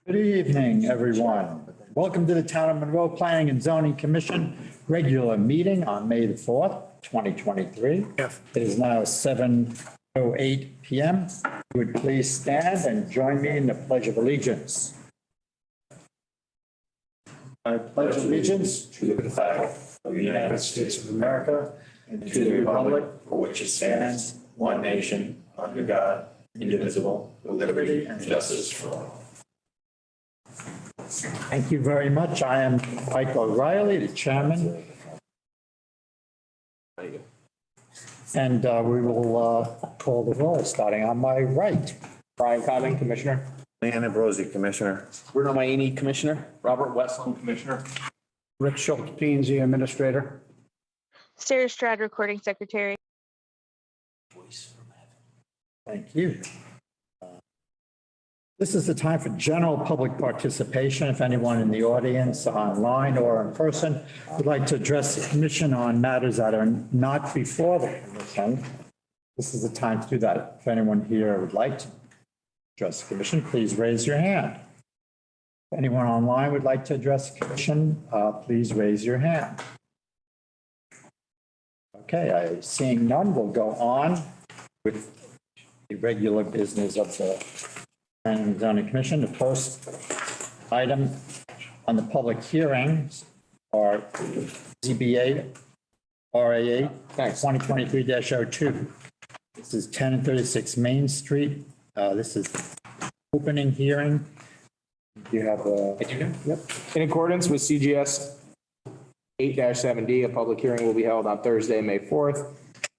Good evening, everyone. Welcome to the Town of Monroe Planning and Zoning Commission regular meeting on May the 4th, 2023. It is now 7:08 p.m. Would you please stand and join me in the Pledge of Allegiance? I pledge allegiance to the flag of the United States of America and to the republic for which it stands, one nation, under God, indivisible, with liberty and justice for all. Thank you very much. I am Mike O'Reilly, the chairman. And we will call the roll, starting on my right. Brian Cobbin, Commissioner. Leanne Ambrosi, Commissioner. Bruno Maini, Commissioner. Robert Westland, Commissioner. Rick Schultz, P&Z Administrator. Sarah Stroud, Recording Secretary. Thank you. This is the time for general public participation. If anyone in the audience, online or in person, would like to address the commission on matters that are not before the commission, this is the time to do that. If anyone here would like to address the commission, please raise your hand. If anyone online would like to address the commission, please raise your hand. Okay, seeing none, we'll go on with the regular business of the Planning and Zoning Commission. The first item on the public hearings are ZBA RAA 2023-02. This is 10 and 36 Main Street. This is opening hearing. Do you have a? Yep. In accordance with CGS 8-7D, a public hearing will be held on Thursday, May 4th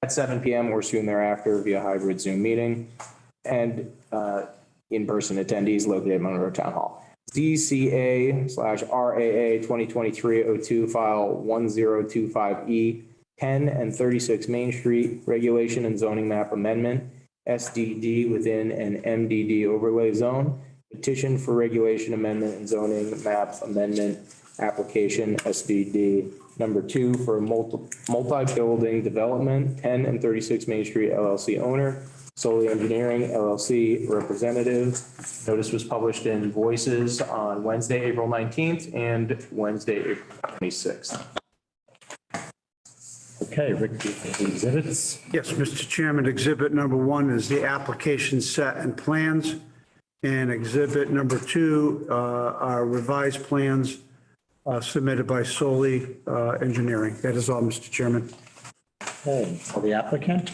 at 7 p.m. or soon thereafter via hybrid Zoom meeting and in-person attendees located at Monroe Town Hall. ZCA/RAA 2023-02 file 1025E 10 and 36 Main Street regulation and zoning map amendment SDD within an MDD overlay zone. Petition for regulation amendment and zoning map amendment application SDD number 2 for multi-building development 10 and 36 Main Street LLC owner. Solely Engineering LLC representative. Notice was published in Voices on Wednesday, April 19th and Wednesday, April 26th. Okay, Rick, the exhibits. Yes, Mr. Chairman, exhibit number 1 is the application set and plans. And exhibit number 2 are revised plans submitted by Solely Engineering. That is all, Mr. Chairman. Okay, for the applicant.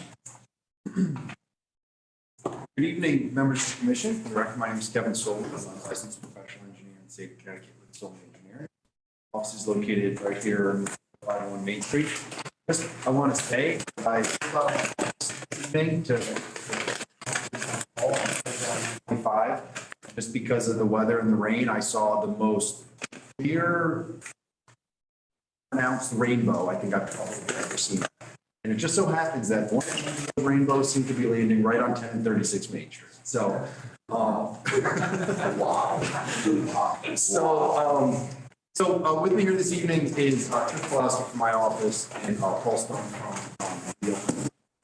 Good evening, members of the commission. For the record, my name is Kevin Solon. I'm a licensed professional engineer in the state of Connecticut with Solon Engineering. Office is located right here on 501 Main Street. Just, I want to say, I filled out this evening to 25, just because of the weather and the rain. I saw the most clear, pronounced rainbow I think I've probably ever seen. And it just so happens that one of the rainbows seem to be landing right on 10 and 36 Main Street. So, wow. So with me here this evening is Chris Pulaski from my office and Paul Stone from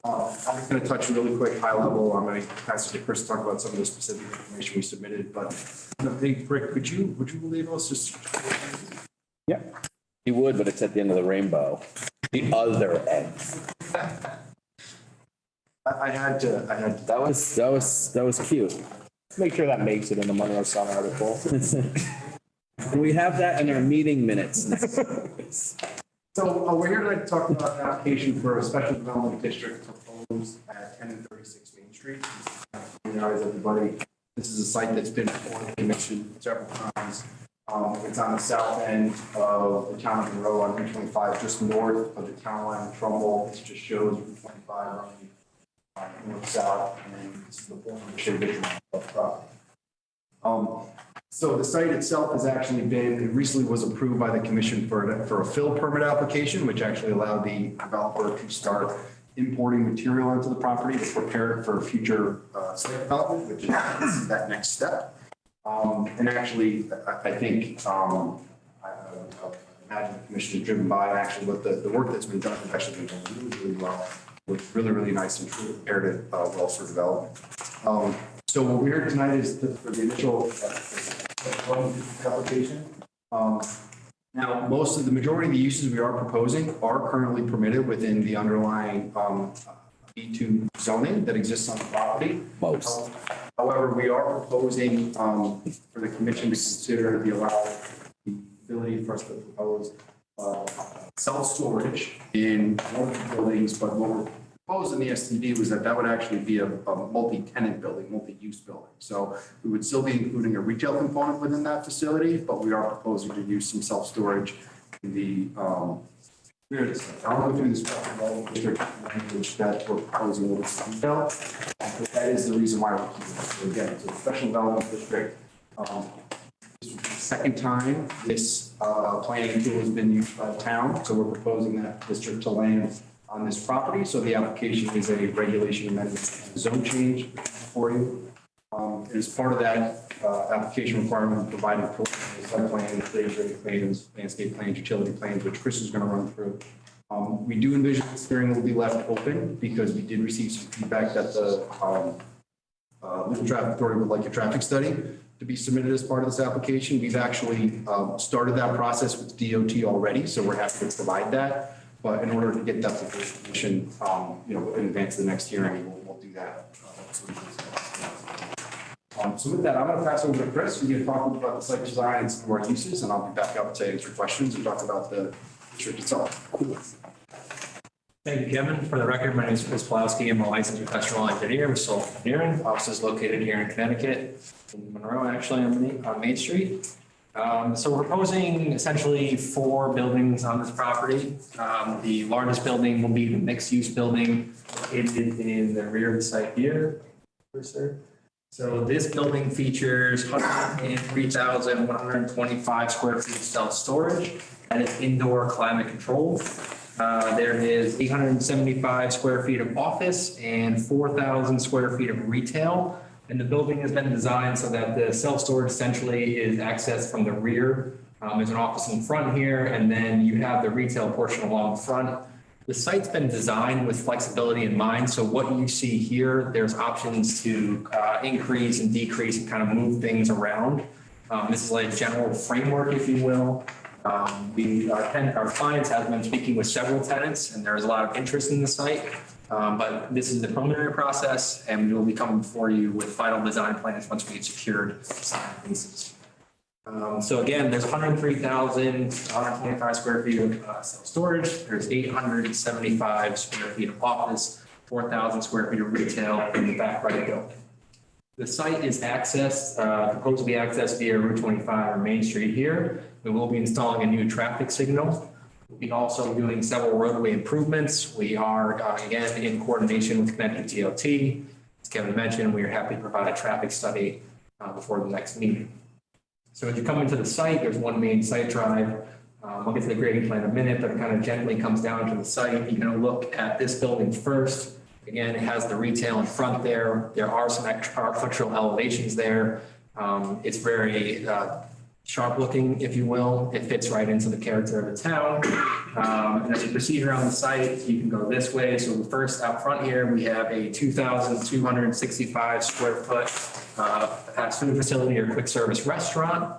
I'm just going to touch really quick, high level. I'm going to pass it to Chris to talk about some of the specific information we submitted. But I think, Rick, would you believe us? Just Yeah, he would, but it's at the end of the rainbow. The other end. I had to. That was cute. Make sure that makes it in the Monroe Sun article. We have that in our meeting minutes. So we're here tonight to talk about an application for a special development district proposed at 10 and 36 Main Street. Everybody, this is a site that's been before the commission several times. It's on the south end of the town of Monroe on Route 25, just north of the town line of Trumbull. This just shows Route 25 running north-south, and then this is the former division of property. So the site itself has actually been, recently was approved by the commission for a fill permit application, which actually allowed the developer to start importing material onto the property to prepare it for future site development, which is that next step. And actually, I think, I imagine the commission is driven by actually what the work that's been done has actually been done really, really well. Looks really, really nice and truly prepared it well for development. So what we're here tonight is for the initial application. Now, the majority of the uses we are proposing are currently permitted within the underlying B2 zoning that exists on the property. Most. However, we are proposing for the commission to consider the ability for us to propose self-storage in one of the buildings, but what we're proposed in the STD was that would actually be a multi-tenant building, multi-use building. So we would still be including a retail component within that facility, but we are proposing to use some self-storage in the, I'll go through this district language that we're proposing with some detail. But that is the reason why we're keeping it. So again, it's a special development district. This is the second time this planning tool has been used by the town. So we're proposing that district to land on this property. So the application is a regulation amendment and zone change for you. As part of that application requirement, providing site plan, stage plans, landscape plans, utility plans, which Chris is going to run through. We do envision this hearing will be left open because we did receive some feedback that the Little Traffic Authority would like a traffic study to be submitted as part of this application. We've actually started that process with DOT already, so we're happy to provide that. But in order to get that to the commission, in advance of the next hearing, we'll do that. So with that, I'm going to pass over to Chris. We're going to talk about the site design and some of our uses, and I'll be back up to answer questions and talk about the district itself. Cool. Thank you, Kevin. For the record, my name is Chris Plowski. I'm a licensed professional engineer with Soul Engineering. Office is located here in Connecticut, in Monroe, actually, on Main Street. So we're proposing essentially 4 buildings on this property. The largest building will be the mixed-use building located in the rear of the site here. So this building features 103,125 square feet of self-storage and is indoor climate controlled. There is 875 square feet of office and 4,000 square feet of retail. And the building has been designed so that the self-storage essentially is accessed from the rear. There's an office in front here, and then you have the retail portion along the front. The site's been designed with flexibility in mind. So what you see here, there's options to increase and decrease and kind of move things around. This is like a general framework, if you will. Our clients have been speaking with several tenants, and there's a lot of interest in the site. But this is the preliminary process, and we will be coming before you with final design plans once we get secured signed leases. So again, there's 103,125 square feet of self-storage. There's 875 square feet of office, 4,000 square feet of retail in the back right of the building. The site is accessed, proposed to be accessed via Route 25 or Main Street here. We will be installing a new traffic signal. We'll be also doing several roadway improvements. We are, again, in coordination with Connecticut DOT. As Kevin mentioned, we are happy to provide a traffic study before the next meeting. So as you come into the site, there's one main site drive. I'll get to the grading plan in a minute, but it kind of gently comes down to the site. You're going to look at this building first. Again, it has the retail in front there. There are some architectural elevations there. It's very sharp looking, if you will. It fits right into the character of the town. And as you proceed around the site, you can go this way. So first out front here, we have a 2,265 square foot fast food facility or quick service restaurant.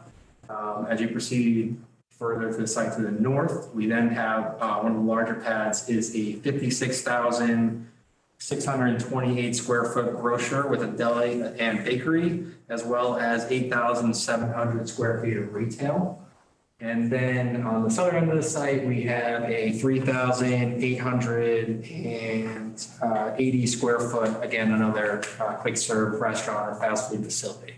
As you proceed further to the site to the north, we then have one of the larger pads is a 56,628 square foot grocer with a deli and bakery, as well as 8,700 square feet of retail. And then on the southern end of the site, we have a 3,880 square foot, again, another quick serve restaurant or fast food facility.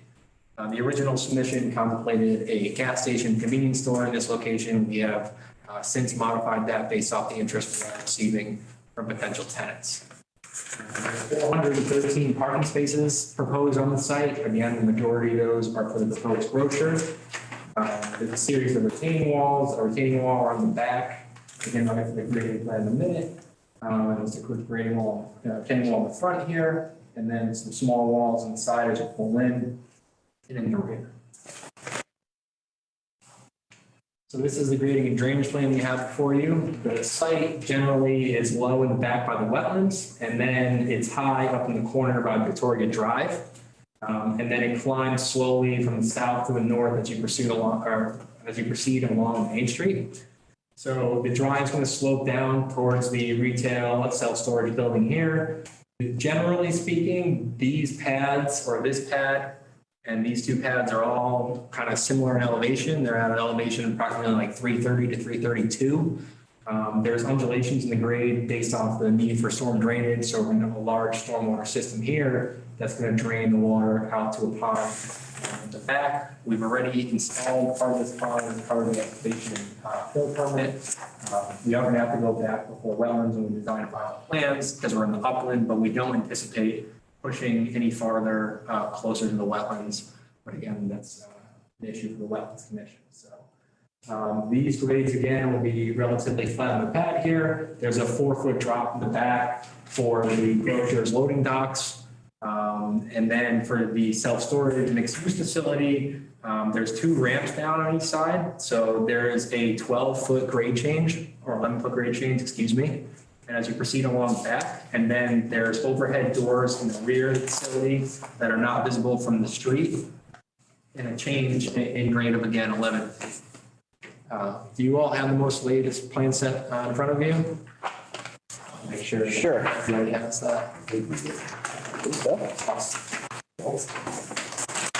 The original submission contemplated a gas station convenience store in this location. We have since modified that based off the interest we are receiving from potential tenants. 413 parking spaces proposed on the site. Again, the majority of those are for the proposed grocer. There's a series of retaining walls, a retaining wall on the back. Again, I'll get to the grading plan in a minute. There's a quick grading wall, retaining wall in the front here, and then some small walls on the side as you pull in, and in the rear. So this is the grading and drainage plan we have before you. The site generally is low in the back by the wetlands, and then it's high up in the corner by Victoria Drive. And then it climbs slowly from the south to the north as you proceed along Main Street. So the drive's going to slope down towards the retail self-storage building here. Generally speaking, these pads, or this pad and these two pads, are all kind of similar in elevation. They're at an elevation approximately like 330 to 332. There's undulations in the grade based off the need for storm drainage. So we're going to have a large stormwater system here that's going to drain the water out to a pond in the back. We've already installed part of this pond as part of the application fill permit. We are going to have to go back before wetlands when we design final plans because we're in the upland, but we don't anticipate pushing any farther closer to the wetlands. But again, that's an issue for the Wetlands Commission. So these grades again will be relatively flat on the pad here. There's a 4-foot drop in the back for the grocer's loading docks. And then for the self-storage mixed-use facility, there's 2 ramps down on each side. So there is a 12-foot grade change, or 11-foot grade change, excuse me. And as you proceed along back, and then there's overhead doors in the rear of the facility that are not visible from the street, and a change in grade of, again, 11 feet. Do you all have the most latest plan set in front of you? Make sure. Sure. Everybody has that.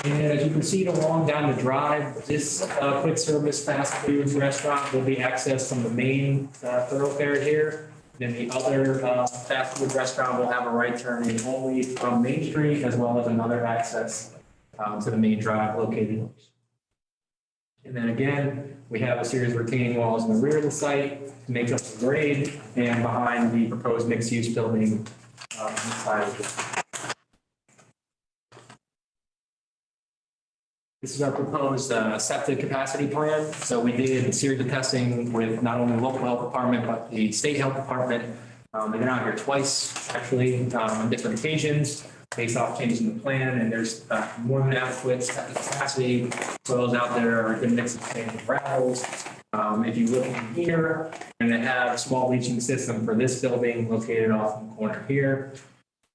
And as you proceed along down the drive, this quick service fast food restaurant will be accessed from the main thoroughfare here. Then the other fast food restaurant will have a right turn in only from Main Street, as well as another access to the main drive located. And then again, we have a series of retaining walls in the rear of the site to make up the grade, and behind the proposed mixed-use building inside of it. This is our proposed septic capacity plan. So we did a series of testing with not only the local health department, but the state health department. They've been out here twice, actually, on different occasions, based off changing the plan. And there's more than adequate septic capacity. Soils out there are a good mix of sand and gravels. If you look in here, we're going to have a small leaching system for this building located off in the corner here.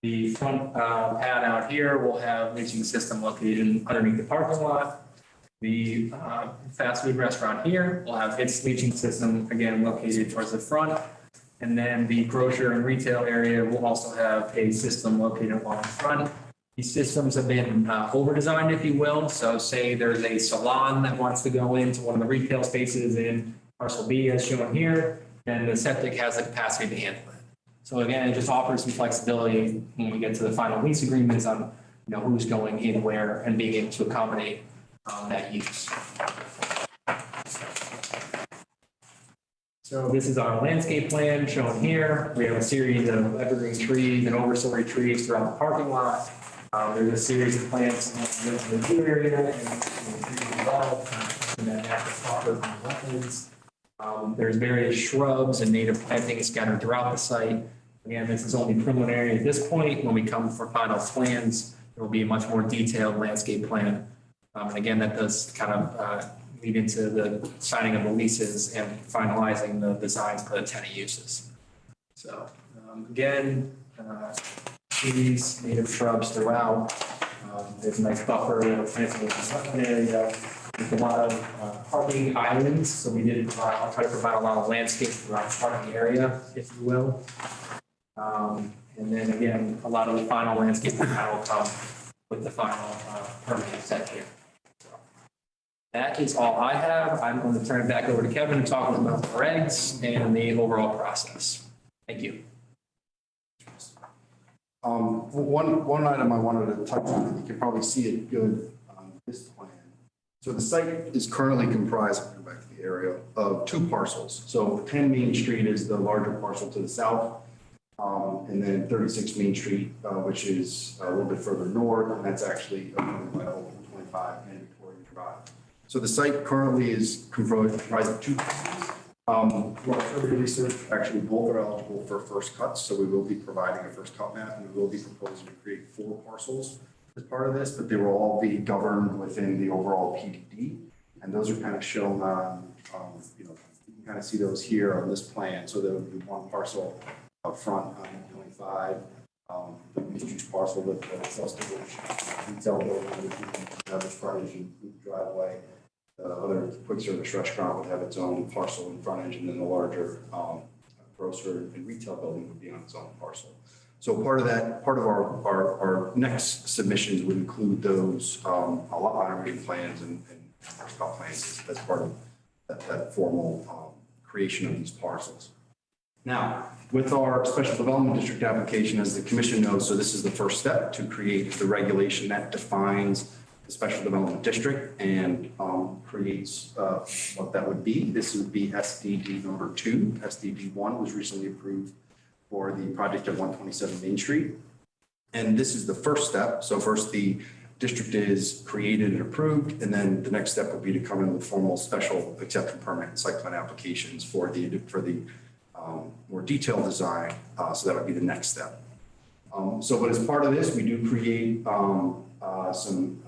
The front pad out here will have leaching system located underneath the parking lot. The fast food restaurant here will have its leaching system, again, located towards the front. And then the grocer and retail area will also have a system located along the front. These systems have been over-designed, if you will. So say there's a salon that wants to go into one of the retail spaces in parcel B as shown here, and the septic has the capacity to handle it. So again, it just offers some flexibility when we get to the final lease agreements on, who's going in where and being able to accommodate that use. So this is our landscape plan shown here. We have a series of evergreen trees and overstory trees throughout the parking lot. There's a series of plants in the view area and that natural buffer from the wetlands. There's various shrubs and native plantings scattered throughout the site. Again, this is only preliminary at this point. When we come for final plans, there will be a much more detailed landscape plan. And again, that does kind of lead into the signing of the leases and finalizing the designs for the tenant uses. So again, trees, native shrubs throughout. There's a nice buffer planting in the wetland area. There's a lot of parking islands. So we did try to provide a lot of landscape throughout the parking area, if you will. And then again, a lot of the final landscape plan will come with the final permit set here. So that is all I have. I'm going to turn it back over to Kevin to talk about the regs and the overall process. Thank you. One item I wanted to touch on, you can probably see it good on this plan. So the site is currently comprised, I'll go back to the area, of 2 parcels. So 10 Main Street is the larger parcel to the south. And then 36 Main Street, which is a little bit further north, and that's actually owned by Open 25 and Victoria Drive. So the site currently is comprised of 2 pieces. For our further research, actually both are eligible for first cuts, so we will be providing a first cut map, and we will be proposing to create 4 parcels as part of this, but they will all be governed within the overall PDD, and those are kind of shown on, you can kind of see those here on this plan. So there will be 1 parcel up front on 25. There'll be mixed-use parcel with self-storage, retail building, average frontage and driveway. The other quick service restaurant would have its own parcel and frontage, and then the larger grocer and retail building would be on its own parcel. So part of our next submissions would include those lot line review plans and comp plans as part of that formal creation of these parcels. Now, with our special development district application, as the commission knows, so this is the first step to create the regulation that defines the special development district and creates what that would be. This would be SDD number 2. SDD 1 was recently approved for the project at 127 Main Street. And this is the first step. So first the district is created and approved, and then the next step would be to come in with formal special exception permit and site plan applications for the more detailed design. So that would be the next step. But as part of this, we do create some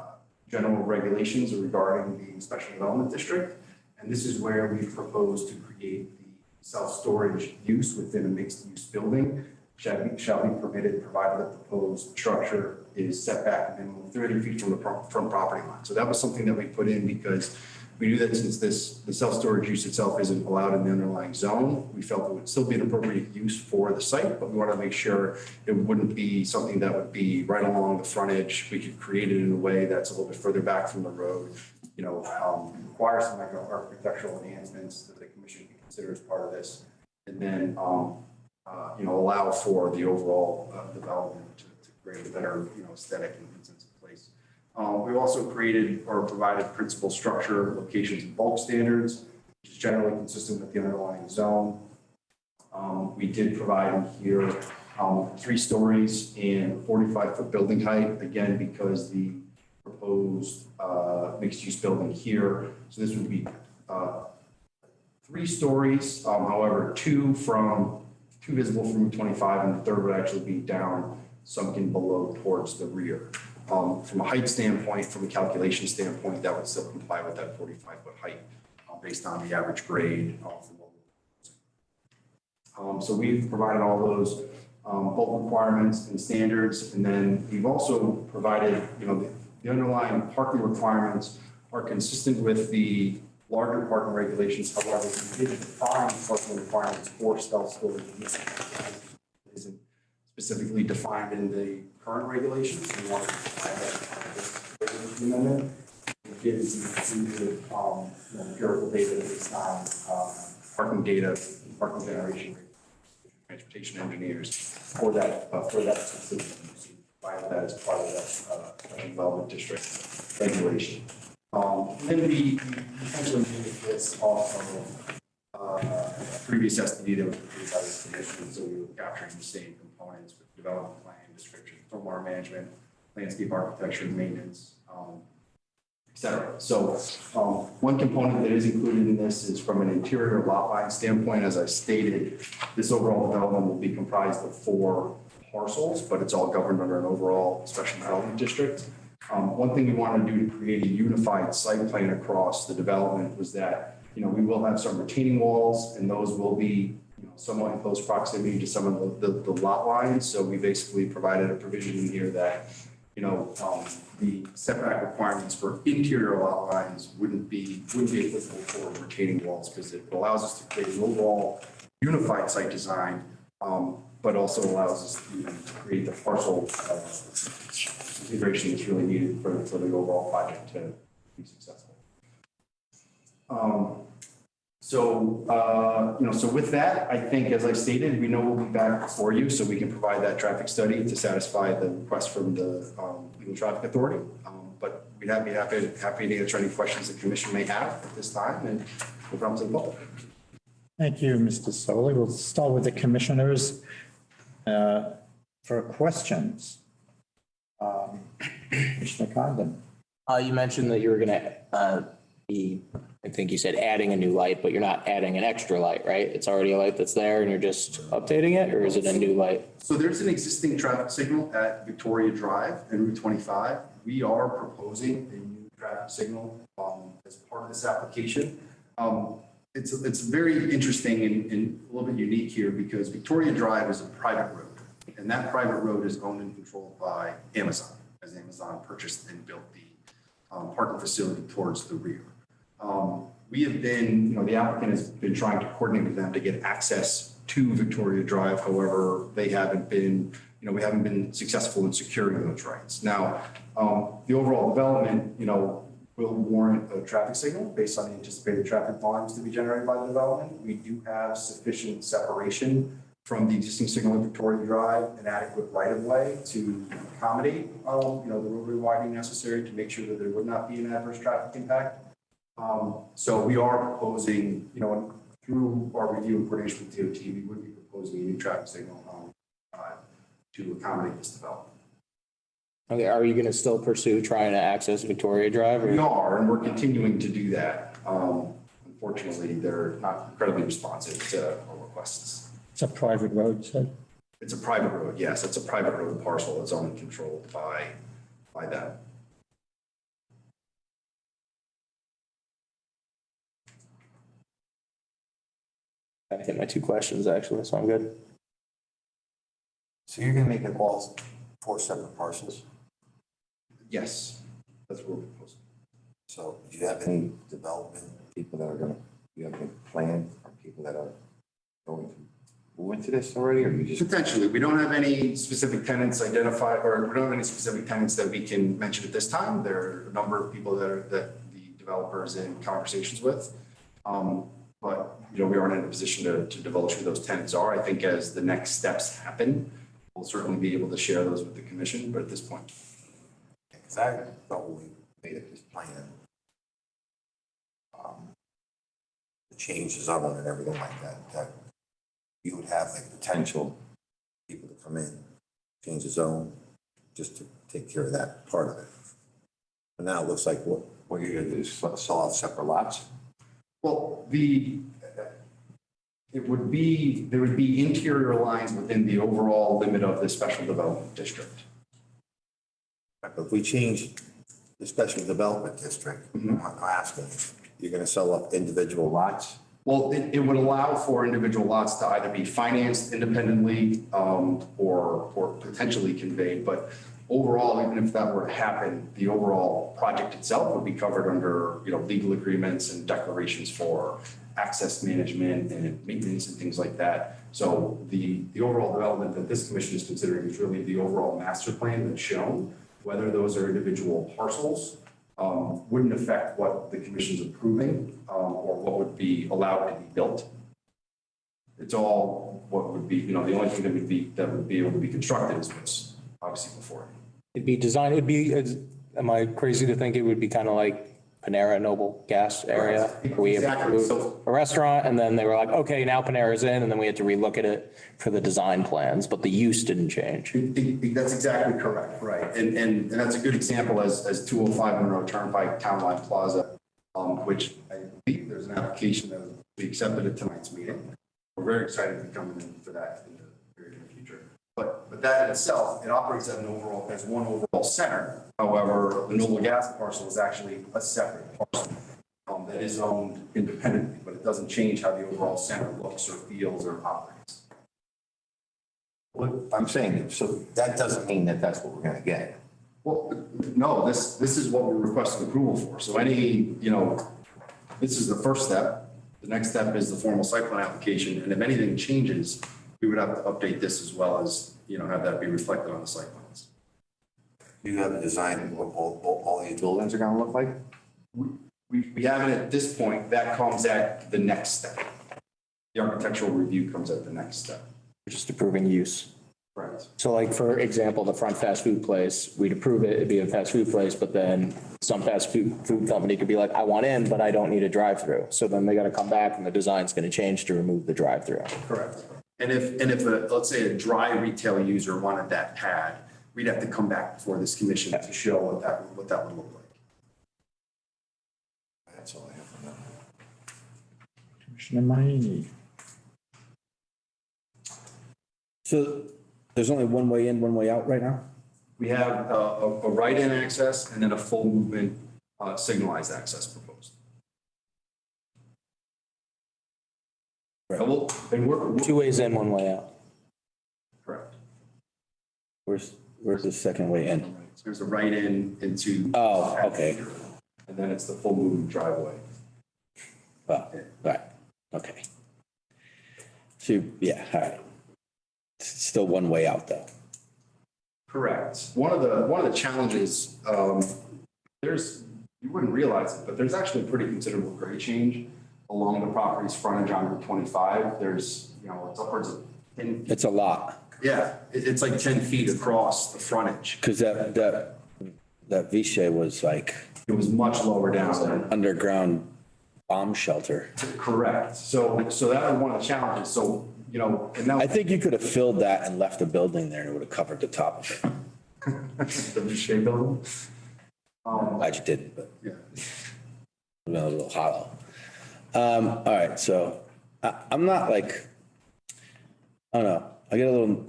general regulations regarding the special development district. And this is where we propose to create the self-storage use within a mixed-use building shall be permitted provided the proposed structure is set back a minimum of 30 feet from the front property line. So that was something that we put in because we knew that since the self-storage use itself isn't allowed in the underlying zone, we felt it would still be an appropriate use for the site, but we wanted to make sure it wouldn't be something that would be right along the frontage. We could create it in a way that's a little bit further back from the road, require some architectural enhancements that the commission can consider as part of this, and then allow for the overall development to create a better aesthetic and sense of place. We've also created or provided principal structure, locations, and bulk standards, which is generally consistent with the underlying zone. We did provide in here 3 stories and 45-foot building height, again, because the proposed mixed-use building here, so this would be 3 stories, however, 2 visible from Route 25, and the third would actually be down, sunken below towards the rear. From a height standpoint, from a calculation standpoint, that would still comply with that 45-foot height based on the average grade. So we've provided all those bulk requirements and standards, and then we've also provided, the underlying parking requirements are consistent with the larger parking regulations. However, we did define parking requirements for self-storage. Isn't specifically defined in the current regulations. We want to define that in the amendment. It gives the empirical data based on parking data, parking generation, transportation engineers for that specific use. Provide that as part of that development district regulation. And then we essentially did this off of a previous SDD that was approved by the commission, so we were capturing the same components with development plan, description, stormwater management, landscape architecture, maintenance, et cetera. So one component that is included in this is from an interior lot line standpoint. As I stated, this overall development will be comprised of 4 parcels, but it's all governed under an overall special development district. One thing we wanted to do to create a unified site plan across the development was that, we will have some retaining walls, and those will be, somewhat in close proximity to some of the lot lines. So we basically provided a provision in here that, the setback requirements for interior lot lines wouldn't be applicable for retaining walls, because it allows us to create an overall unified site design, but also allows us to create the parcel integration that's really needed for the overall project to be successful. So with that, I think, as I stated, we know we'll be back for you so we can provide that traffic study to satisfy the request from the Legal Traffic Authority. But we'd be happy to answer any questions the commission may have at this time, and we'll come to the vote. Thank you, Mr. Solly. We'll start with the commissioners for questions. Commissioner Condon. You mentioned that you were going to be, I think you said adding a new light, but you're not adding an extra light, right? It's already a light that's there and you're just updating it, or is it a new light? So there's an existing traffic signal at Victoria Drive and Route 25. We are proposing a new traffic signal as part of this application. It's very interesting and a little bit unique here because Victoria Drive is a private road. And that private road is owned and controlled by Amazon, as Amazon purchased and built the parking facility towards the rear. We have been, the applicant has been trying to coordinate with them to get access to Victoria Drive. However, they haven't been, we haven't been successful in securing those rights. Now, the overall development, will warrant a traffic signal based on the anticipated traffic volumes to be generated by the development. We do have sufficient separation from the existing signal in Victoria Drive, an adequate right-of-way to accommodate, the roadway widening necessary to make sure that there would not be an adverse traffic impact. So we are proposing, through our review and coordination with DOT, we would be proposing a new traffic signal to accommodate this development. Okay, are you going to still pursue trying to access Victoria Drive? We are, and we're continuing to do that. Unfortunately, they're not incredibly responsive to our requests. It's a private road, you said? It's a private road, yes. It's a private road parcel that's owned and controlled by them. I hit my 2 questions actually, so I'm good. So you're gonna make it all 4 separate parcels? Yes, that's what we're proposing. So do you have any development people that are gonna, you have any plan or people that are going to move into this already, or you just? Potentially, we don't have any specific tenants identified, or we don't have any specific tenants that we can mention at this time. There are a number of people that the developer is in conversations with. But, we aren't in a position to divulge who those tenants are. I think as the next steps happen, we'll certainly be able to share those with the commission, but at this point. Because I thought when we made up this plan, the change the zone and everything like that you would have like potential people to come in, change the zone, just to take care of that part of it. But now it looks like what you're gonna do is sell off separate lots. Well, there would be interior lines within the overall limit of the special development district. But if we change the special development district, I'm asking, you're gonna sell off individual lots? Well, it would allow for individual lots to either be financed independently or potentially conveyed. But overall, even if that were to happen, the overall project itself would be covered under, legal agreements and declarations for access management and maintenance and things like that. So the overall development that this commission is considering is really the overall master plan that's shown. Whether those are individual parcels wouldn't affect what the commission's approving or what would be allowed to be built. It's all what would be, the only thing that would be able to be constructed is what's obviously before it. It'd be designed, am I crazy to think it would be kind of like Panera Noble Gas area? Correct. We Exactly. approved a restaurant and then they were like, okay, now Panera's in, and then we had to relook at it for the design plans, but the use didn't change. That's exactly correct, right. And that's a good example as 205 Monroe Turnpike Town Line Plaza, which I believe there's an application that will be accepted at tonight's meeting. We're very excited to be coming in for that in the very near future. But that in itself, it operates as one overall center. However, the Noble Gas parcel is actually a separate parcel that is owned independently, but it doesn't change how the overall center looks or feels or operates. What I'm saying, so that doesn't mean that that's what we're gonna get. Well, no, this is what we're requesting approval for. So this is the first step. The next step is the formal site plan application. And if anything changes, we would have to update this as well as, have that be reflected on the site plans. Do you have a design of what all these buildings are gonna look like? We haven't at this point. That comes at the next step. The architectural review comes at the next step. We're just approving use. Right. So like, for example, the front fast food place, we'd approve it, it'd be a fast food place, but then some fast food company could be like, I want in, but I don't need a drive-through. So then they got to come back and the design's going to change to remove the drive-through. Correct. And if let's say a dry retail user wanted that pad, we'd have to come back before this commission to show what that would look like. That's all I have for now. Commissioner Mayne. So there's only one way in, one way out right now? We have a right-in access and then a full movement signalized access proposed. Right. And we're 2 ways in, 1 way out. correct. Where's the second way in? So there's a right in into. Oh, okay. And then it's the full moving driveway. Oh, right, okay. So, yeah, all right. It's still one way out though. Correct. One of the challenges, you wouldn't realize it, but there's actually a pretty considerable grade change along the property's frontage on Route 25. There's, it's upwards of 10. It's a lot, Yeah, it's like 10 feet across the frontage. because that Vichy was like It was much lower down there. underground bomb shelter. Correct. So that was one of the challenges. So, and now I think you could have filled that and left a building there and it would have covered the top of it. the Boucher building. Glad you didn't, but Yeah. it would have been a little hollow. All right, so I'm not like, I don't know, I don't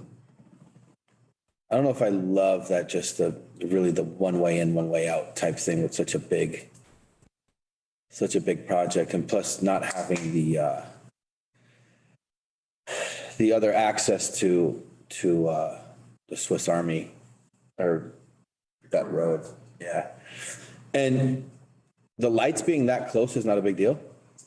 know if I love that just the one way in, one way out type thing with such a big project, and plus not having the other access to the Swiss Army or that road. Yeah. And the lights being that close is not a big deal?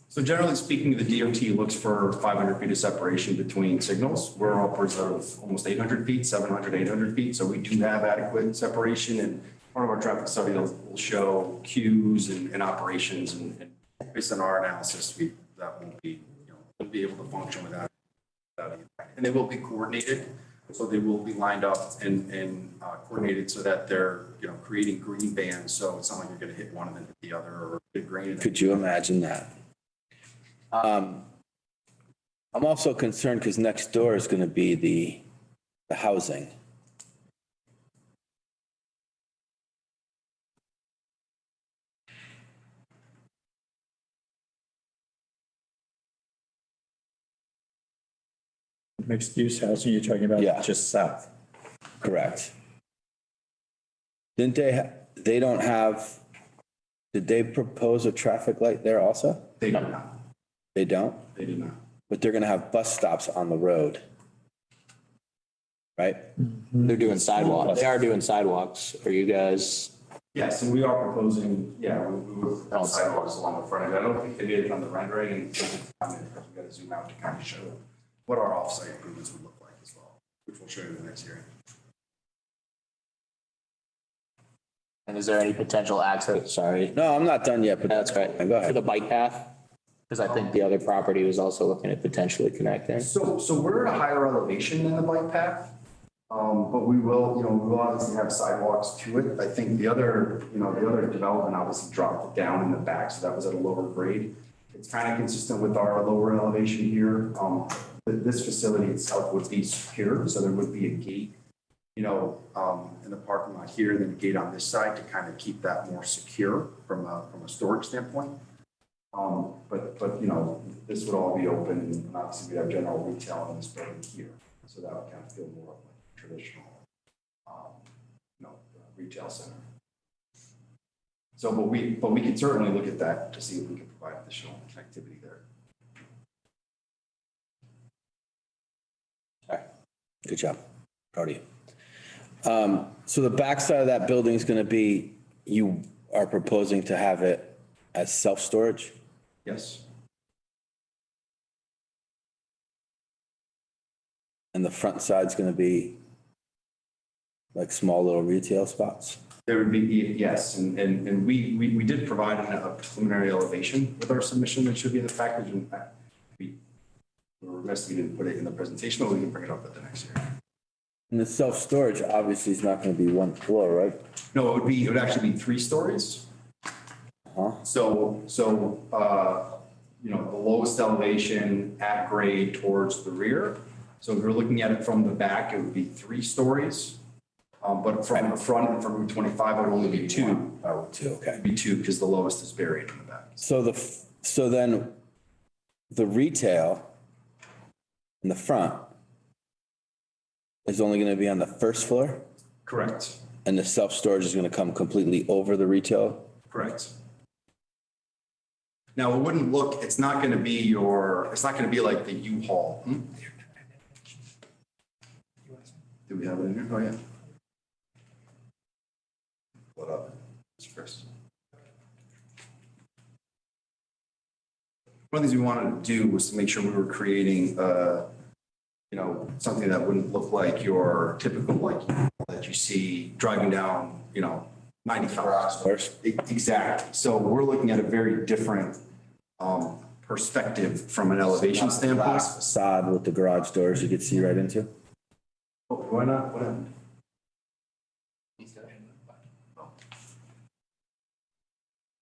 So generally speaking, the DOT looks for 500 feet of separation between signals. We're upwards of almost 800 feet, 700, 800 feet. So we do have adequate separation, and part of our traffic study will show queues and operations, and based on our analysis, that won't be, won't be able to function without it. And they will be coordinated. So they will be lined up and coordinated so that they're, creating green bands. So it's not like you're going to hit one and then hit the other, or hit green. Could you imagine that? I'm also concerned because next door is going to be the housing. Mixed use housing you're talking about? Yeah. Just south. Correct. Didn't they don't have, did they propose a traffic light there also? They do not. They don't? They do not. But they're going to have bus stops on the road. Right? They're doing sidewalks. They are doing sidewalks. Are you guys? Yes, and we are proposing, we would put sidewalks along the front. I don't think they did it on the rendering, and we've got to zoom out to kind of show what our off-site improvements would look like as well, which we'll show you in the next hearing. And is there any potential access? Sorry. No, I'm not done yet, but That's right. Go For ahead. the bike path? Because I think the other property was also looking at potentially connecting. So we're at a higher elevation than the bike path, but we will obviously have sidewalks to it. I think the other development obviously dropped it down in the back, so that was at a lower grade. It's kind of consistent with our lower elevation here. This facility itself would be secure, so there would be a gate, in the parking lot here, and then a gate on this side to kind of keep that more secure from a storage standpoint. But this would all be open, and obviously we have general retail in this building here. So that would kind of feel more like a traditional, retail center. So, but we can certainly look at that to see if we can provide additional connectivity there. All right. Good job. Proud of you. So the backside of that building is going to be, you are proposing to have it as self-storage? Yes. And the front side's going to be like small little retail spots? There would be, yes, and we did provide a preliminary elevation with our submission that should be in the package. In fact, we were remiss we didn't put it in the presentation, but we can bring it up at the next hearing. And the self-storage obviously is not going to be one floor, right? No, it would actually be 3 stories. Huh? So, the lowest elevation at grade towards the rear. So if you're looking at it from the back, it would be 3 stories. But from the front and from Route 25, it would only be 2. Oh, two, okay. It'd be 2 because the lowest is buried in the back. So then the retail in the front is only going to be on the first floor, Correct. and the self-storage is going to come completely over the retail? Correct. Now, it wouldn't look, it's not going to be like the U-Haul. Do we have it in here? Oh, yeah. What up, Mr. Chris? One of the things we wanted to do was to make sure we were creating, something that wouldn't look like your typical, like, that you see driving down, 95. Exactly. So we're looking at a very different perspective from an elevation standpoint. Glass facade with the garage doors you could see right into. Oh, why not? What happened?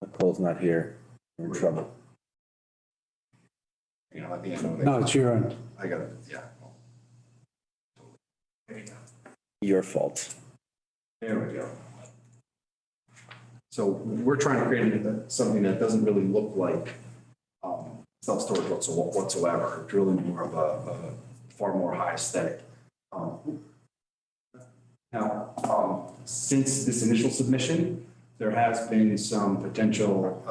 Nicole's not here. We're in trouble. I think I know. No, it's your end. I got it, yeah. Your fault. There we go. So we're trying to create something that doesn't really look like self-storage whatsoever. It's really more of a far more high aesthetic. Now, since this initial submission, there has been some potential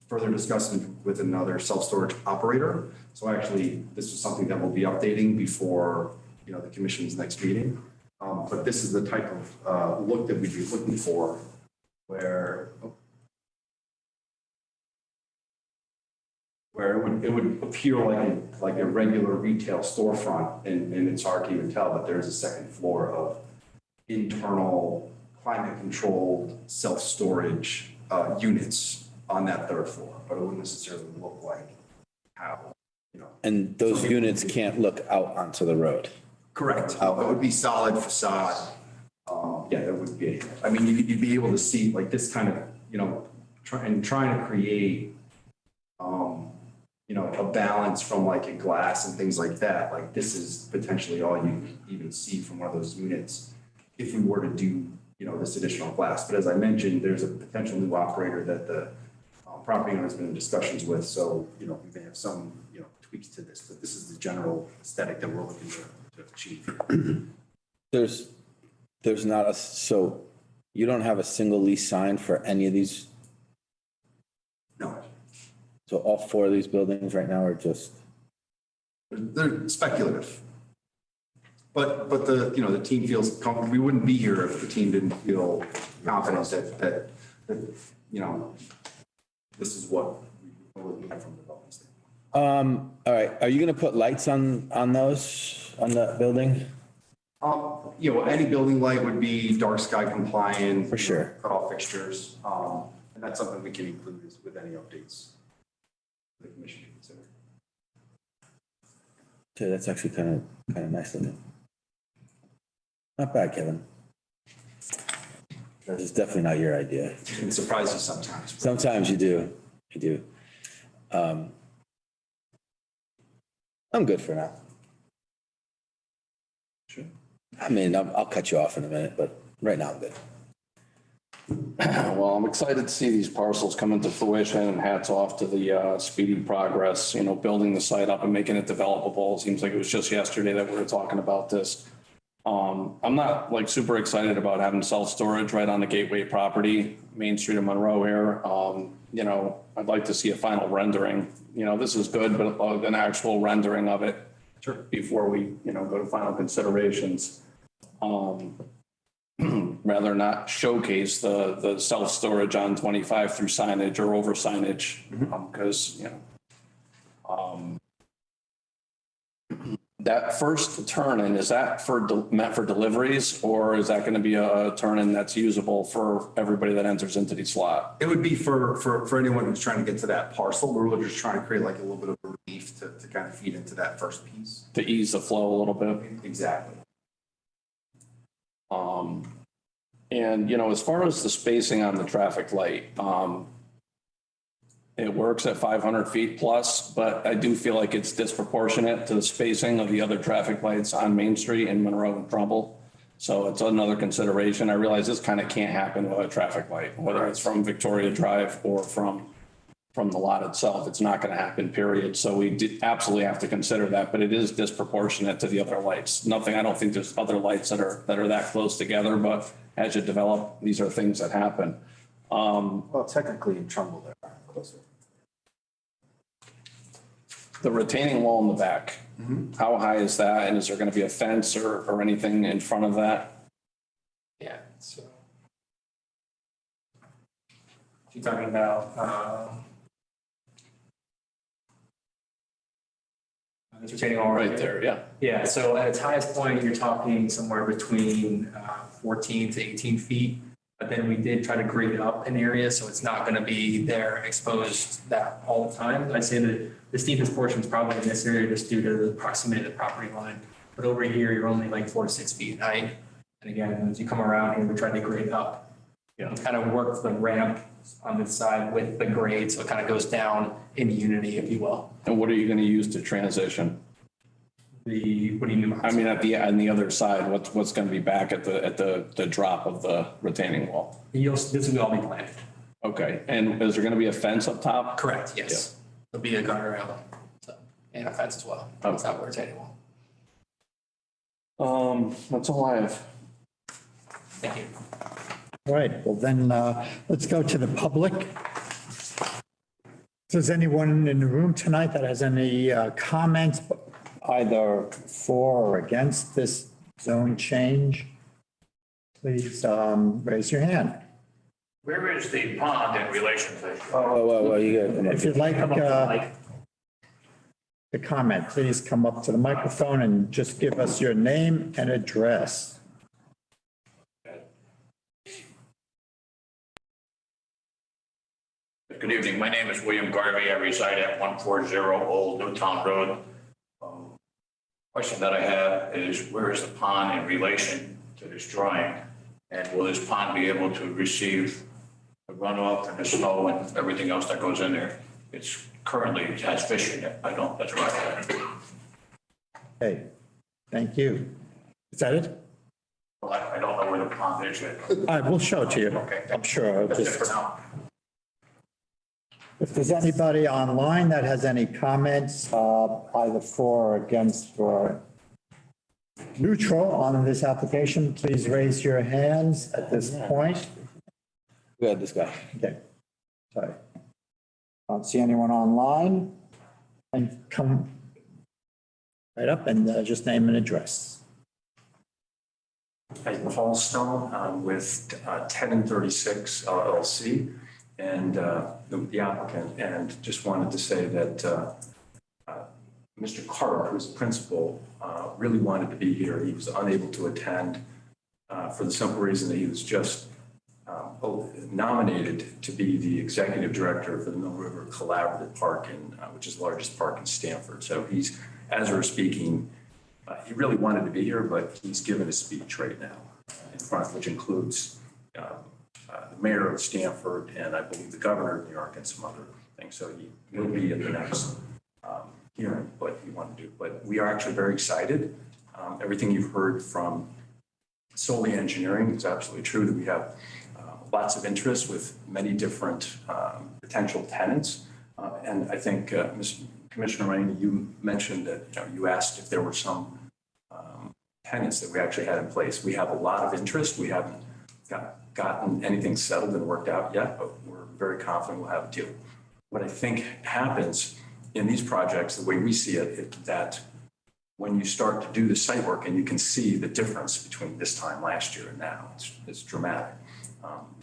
further discussion with another self-storage operator. So actually, this is something that we'll be updating before, the commission's next meeting. But this is the type of look that we'd be looking for where it would appear like a regular retail storefront, and it's hard to even tell, but there's a second floor of internal climate-controlled self-storage units on that third floor, but it wouldn't necessarily look like how, And those units can't look out onto the road. Correct. It would be solid facade. Yeah, there would be. I mean, you'd be able to see like this kind of, trying to create, a balance from like a glass and things like that. Like this is potentially all you even see from one of those units if we were to do, this additional glass. But as I mentioned, there's a potential new operator that the property owner's been in discussions with. So, we may have some, tweaks to this, but this is the general aesthetic that we're looking to achieve. There's not so you don't have a single lease signed for any of these? No, So all 4 of these buildings right now are just, they're speculative. But the team feels comfortable. We wouldn't be here if the team didn't feel confident that this is what we're looking at from the development standpoint. all right. Are you going to put lights on those, on that building? Any building light would be dark sky compliant. For sure. Cutoff fixtures. And that's something we can include with any updates the commission can consider. Okay, that's actually kind of nice looking. Not bad, Kevin. This is definitely not your idea. It can surprise you sometimes. Sometimes you do. You do. I'm good for now. Sure. I mean, I'll cut you off in a minute, but right now I'm good. Well, I'm excited to see these parcels come into fruition, and hats off to the speedy progress, building the site up and making it developable. It seems like it was just yesterday that we were talking about this. I'm not like super excited about having self-storage right on the gateway property, Main Street of Monroe here. I'd like to see a final rendering. This is good, but an actual rendering of it. Sure. Before we, go to final considerations. Rather not showcase the self-storage on 25 through signage or over signage, because, that first turn-in, is that meant for deliveries, or is that going to be a turn-in that's usable for everybody that enters into the slot? It would be for anyone who's trying to get to that parcel. We're really just trying to create like a little bit of relief to kind of feed into that first piece. To ease the flow a little bit? Exactly. And, as far as the spacing on the traffic light, it works at 500 feet plus, but I do feel like it's disproportionate to the spacing of the other traffic lights on Main Street in Monroe and Trumbull. So it's another consideration. I realize this kind of can't happen with a traffic light, whether it's from Victoria Drive or from the lot itself. It's not going to happen, period. So we absolutely have to consider that, but it is disproportionate to the other lights. I don't think there's other lights that are that close together, but as you develop, these are things that happen. Well, technically in Trumbull there. Closer. The retaining wall in the back, how high is that? And is there going to be a fence or anything in front of that? Yeah, so You're talking about, this retaining wall Right there, yeah. Yeah, so at its highest point, you're talking somewhere between 14 to 18 feet. But then we did try to grade up an area, so it's not going to be there exposed that all the time. I'd say that the steepest portion is probably in this area just due to the proximity to the property line. But over here, you're only like 4 to 6 feet in height. And again, as you come around here, we try to grade up. Kind of work the ramp on this side with the grade, so it kind of goes down in unity, if you will. And what are you going to use to transition? What do you mean? I mean, on the other side, what's going to be back at the drop of the retaining wall? This will all be planted. Okay, and is there going to be a fence up top? Correct, yes. There'll be a guardrail, so, and a fence as well. On top of the retaining wall. That's all I have. Thank you. All right, well then, let's go to the public. Does anyone in the room tonight that has any comments, either for or against this zone change? Please raise your hand. Where is the pond in relation to? Well, you got to come up. If you'd like to comment, please come up to the microphone and just give us your name and address. Good evening. My name is William Garvey. I reside at 140 Old Newtown Road. Question that I have is, where is the pond in relation to this drawing? And will this pond be able to receive the runoff and the snow and everything else that goes in there? It's currently, it has fish in it. I don't, that's what I have. Okay, thank you. Is that it? Well, I don't know where the pond is yet. All right, we'll show it to you. Okay. I'm sure. That's it for now. If there's anybody online that has any comments, either for or against or neutral on this application, please raise your hands at this point. Go ahead, this guy. Okay, sorry. Don't see anyone online. And come right up and just name and address. Hi, Paul Stone, I'm with 10 and 36 LLC and the applicant, and just wanted to say that Mr. Carter, who's the principal, really wanted to be here. He was unable to attend for the simple reason that he was just nominated to be the executive director for the Mill River Collaborative Park, which is the largest park in Stanford. So he's, as we're speaking, he really wanted to be here, but he's given a speech right now in front, which includes the mayor of Stanford and I believe the governor of New York and some other things. So he will be at the next hearing, but he wanted to do. But we are actually very excited. Everything you've heard from Solely Engineering is absolutely true, that we have lots of interest with many different potential tenants. And I think, Commissioner Rainey, you mentioned that, you asked if there were some tenants that we actually had in place. We have a lot of interest. We haven't gotten anything settled and worked out yet, but we're very confident we'll have a deal. What I think happens in these projects, the way we see it, is that when you start to do the site work and you can see the difference between this time last year and now, it's dramatic.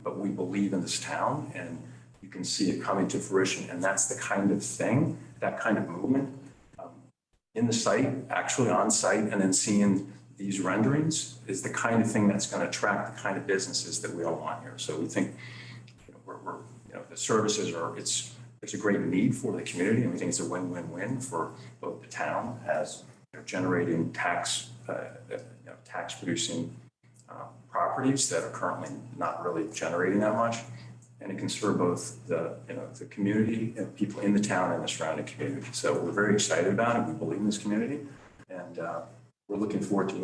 But we believe in this town and you can see it coming to fruition. And that's the kind of thing, that kind of movement in the site, actually on site, and then seeing these renderings is the kind of thing that's going to attract the kind of businesses that we all want here. So we think the services are, there's a great need for the community, and we think it's a win-win-win for both the town as generating tax producing properties that are currently not really generating that much, and it can serve both the community and people in the town and the surrounding community. So we're very excited about it. We believe in this community, and we're looking forward to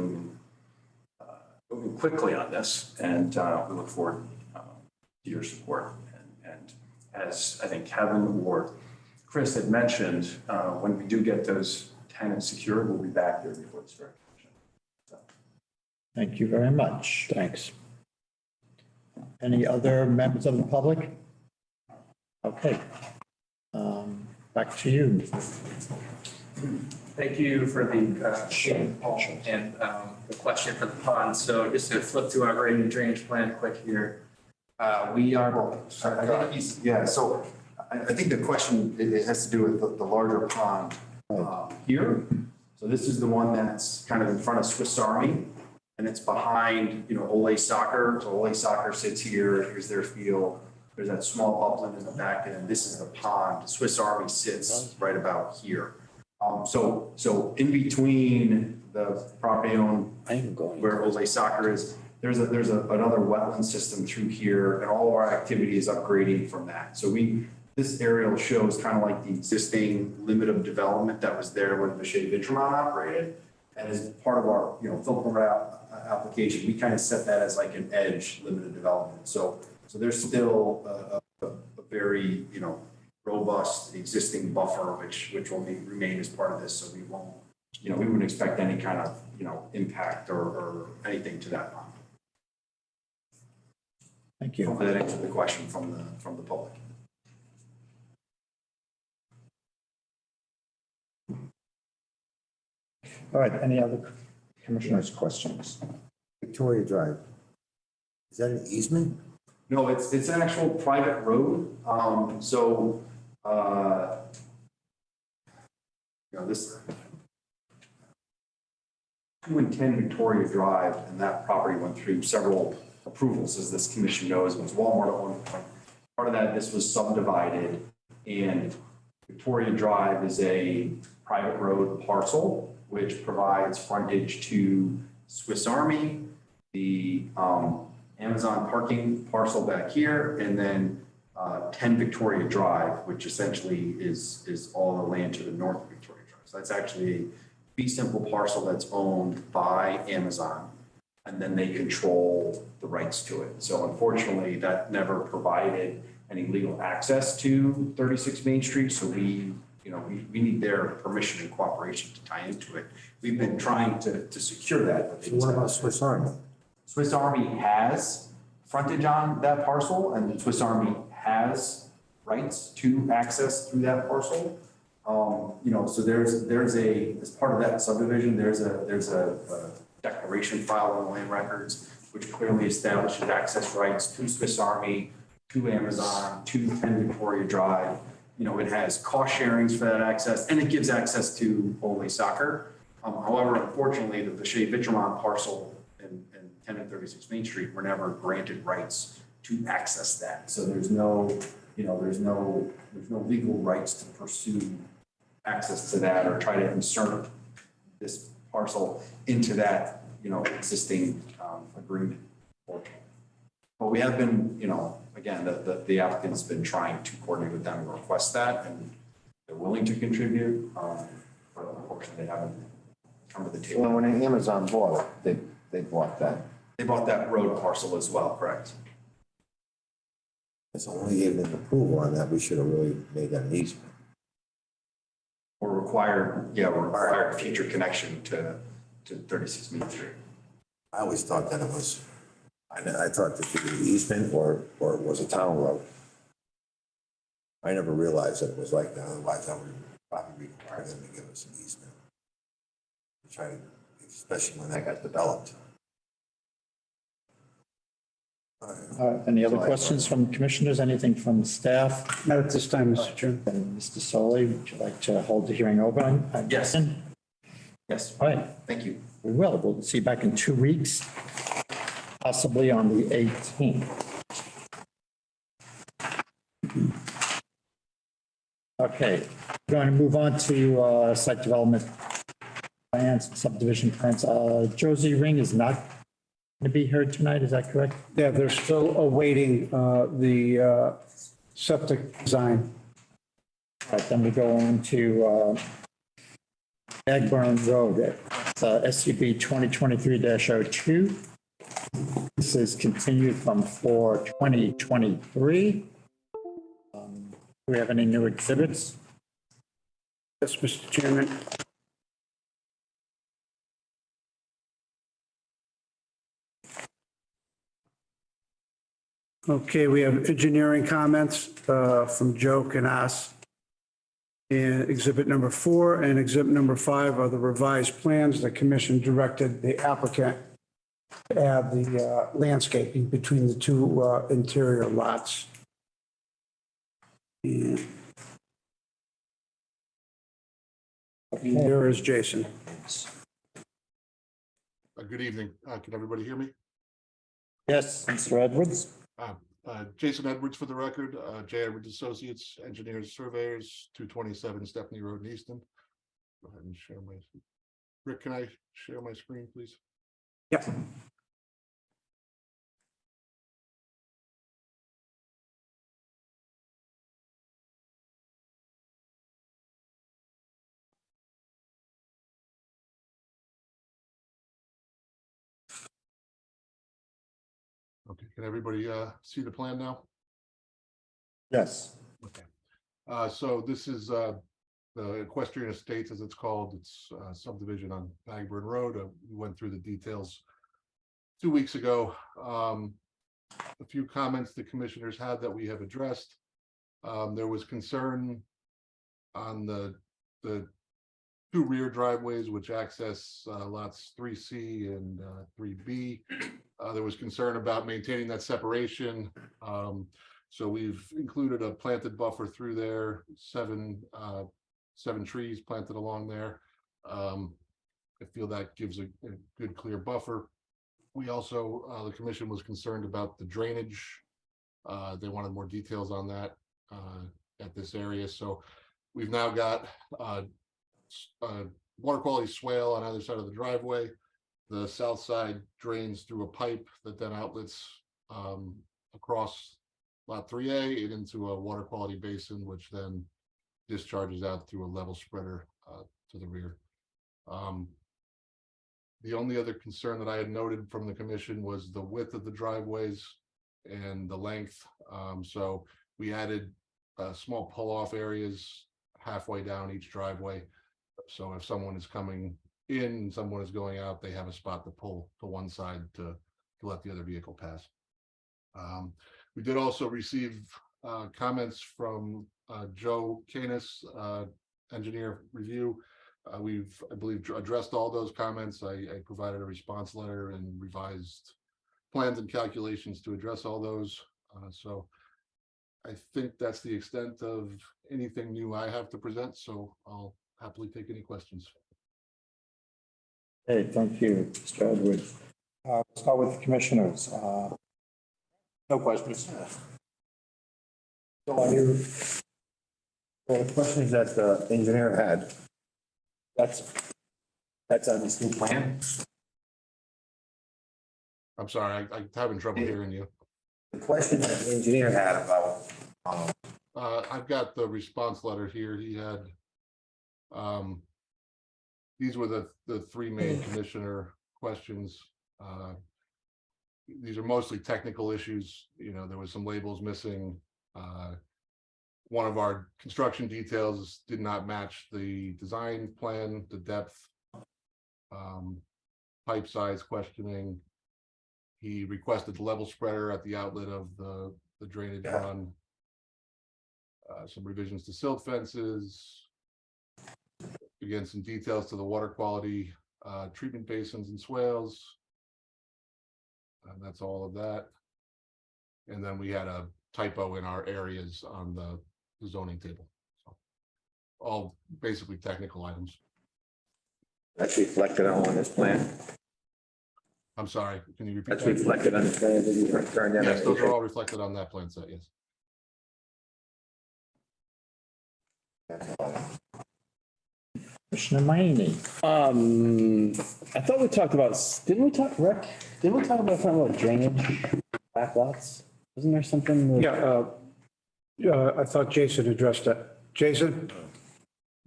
moving quickly on this, and we look forward to your support. And as I think Kevin or Chris had mentioned, when we do get those tenants secured, we'll be back there before the start. Thank you very much. Thanks. Any other members of the public? Okay. Back to you. Thank you for the Paul, and the question for the pond. So just to flip to our grading and drainage plan quick here. We are, Yeah, so I think the question, it has to do with the larger pond here. So this is the one that's kind of in front of Swiss Army, and it's behind, Ole Soccer. So Ole Soccer sits here, here's their field. There's that small upland in the back, and then this is the pond. Swiss Army sits right about here. So in between the property owned where Ole Soccer is, there's another wetland system through here, and all of our activity is upgrading from that. So this aerial shows kind of like the existing limit of development that was there when Vishay Vitromont operated. And as part of our, filter application, we kind of set that as like an edge limited development. So there's still a very, robust existing buffer, which will remain as part of this. So we won't, we wouldn't expect any kind of, impact or anything to that pond. Thank you. Hopefully that answered the question from the public. All right, any other commissioners' questions? Victoria Drive. Is that an easement? No, it's an actual private road. This 210 Victoria Drive, and that property went through several approvals, as this commission knows. It was Walmart at one point. Part of that, this was subdivided, and Victoria Drive is a private road parcel, which provides frontage to Swiss Army, the Amazon parking parcel back here, and then 10 Victoria Drive, which essentially is all the land to the north of Victoria Drive. So that's actually a fee simple parcel that's owned by Amazon, and then they control the rights to it. So unfortunately, that never provided any legal access to 36 Main Street. So we need their permission and cooperation to tie into it. We've been trying to secure that. But So what about Swiss Army? Swiss Army has frontage on that parcel, and Swiss Army has rights to access through that parcel. So there's as part of that subdivision, there's a declaration filed on the land records, which clearly establishes access rights to Swiss Army, to Amazon, to 10 Victoria Drive. It has cost sharings for that access, and it gives access to Ole Soccer. However, unfortunately, the Vishay Vitromont parcel and 10 and 36 Main Street were never granted rights to access that. So there's no legal rights to pursue access to that or try to insert this parcel into that, existing agreement. But we have been, again, the applicant's been trying to coordinate with them and request that, and they're willing to contribute, but unfortunately they haven't come to the table. Well, when Amazon bought it, they bought that. They bought that road parcel as well, correct? It's only given an approval on that. We should have really made that an easement. Or required future connection to 36 Main Street. I always thought that it was, I thought that it was an easement or it was a town road. I never realized that it was like that. Otherwise, I would probably require them to give us an easement. Especially when that got developed. Any other questions from commissioners? Anything from staff? Not at this time, Mr. Chairman. And Mr. Solly, would you like to hold the hearing open? Yes. Yes. All right, Thank you. we will. We'll see you back in 2 weeks, possibly on the 18th. Okay, we're going to move on to site development plans, subdivision plans. Josie Ring is not going to be here tonight, is that correct? Yeah, they're still awaiting the septic design. All right, then we go on to Agburn Road, SCB 2023-02. This is continued from 4/20/23. Do we have any new exhibits? Yes, Mr. Chairman. Okay, we have engineering comments from Joe Canas. And exhibit number 4 and exhibit number 5 are the revised plans. The commission directed the applicant add the landscaping between the two interior lots. And here is Jason. Good evening. Can everybody hear me? Yes, Mr. Edwards? Jason Edwards for the record, J. Edwards Associates, Engineers, Surveyors, 227 Stephanie Road in Easton. Go ahead and share my, Rick, can I share my screen, please? Yep. Okay, can everybody see the plan now? Yes. Okay. So this is the Equestrian Estates, as it's called. It's subdivision on Magburn Road. We went through the details 2 weeks ago. A few comments the commissioners had that we have addressed. There was concern on the two rear driveways which access lots 3C and 3B. There was concern about maintaining that separation. So we've included a planted buffer through there, seven trees planted along there. I feel that gives a good clear buffer. We also, the commission was concerned about the drainage. They wanted more details on that at this area. So we've now got water quality swale on either side of the driveway. The south side drains through a pipe that then outlets across lot 3A and into a water quality basin, which then discharges out through a level spreader to the rear. The only other concern that I had noted from the commission was the width of the driveways and the length. So we added small pull-off areas halfway down each driveway. So if someone is coming in and someone is going out, they have a spot to pull to one side to let the other vehicle pass. We did also receive comments from Joe Canis, engineer review. We've, I believe, addressed all those comments. I provided a response letter and revised plans and calculations to address all those. So I think that's the extent of anything new I have to present. So I'll happily take any questions. Hey, thank you, Mr. Edwards. Let's start with the commissioners. No questions. Well, the questions that the engineer had, that's on this new plan. I'm sorry, I'm having trouble hearing you. The question that the engineer had about, I've got the response letter here. He had, these were the three main commissioner questions. These are mostly technical issues. You know, there was some labels missing. One of our construction details did not match the design plan, the depth, pipe size questioning. He requested the level spreader at the outlet of the drainage run. Some revisions to silt fences. Again, some details to the water quality, treatment basins and swales. And that's all of that. And then we had a typo in our areas on the zoning table. So all basically technical items. that's reflected on this plan. I'm sorry, can you repeat That's that? reflected on the plan that you turned in. Yes, those are all reflected on that plan set, yes. Commissioner Mayne. I thought we talked about, didn't we talk, Rick? Didn't we talk about something about drainage, back lots? Wasn't there something? I thought Jason addressed that. Jason?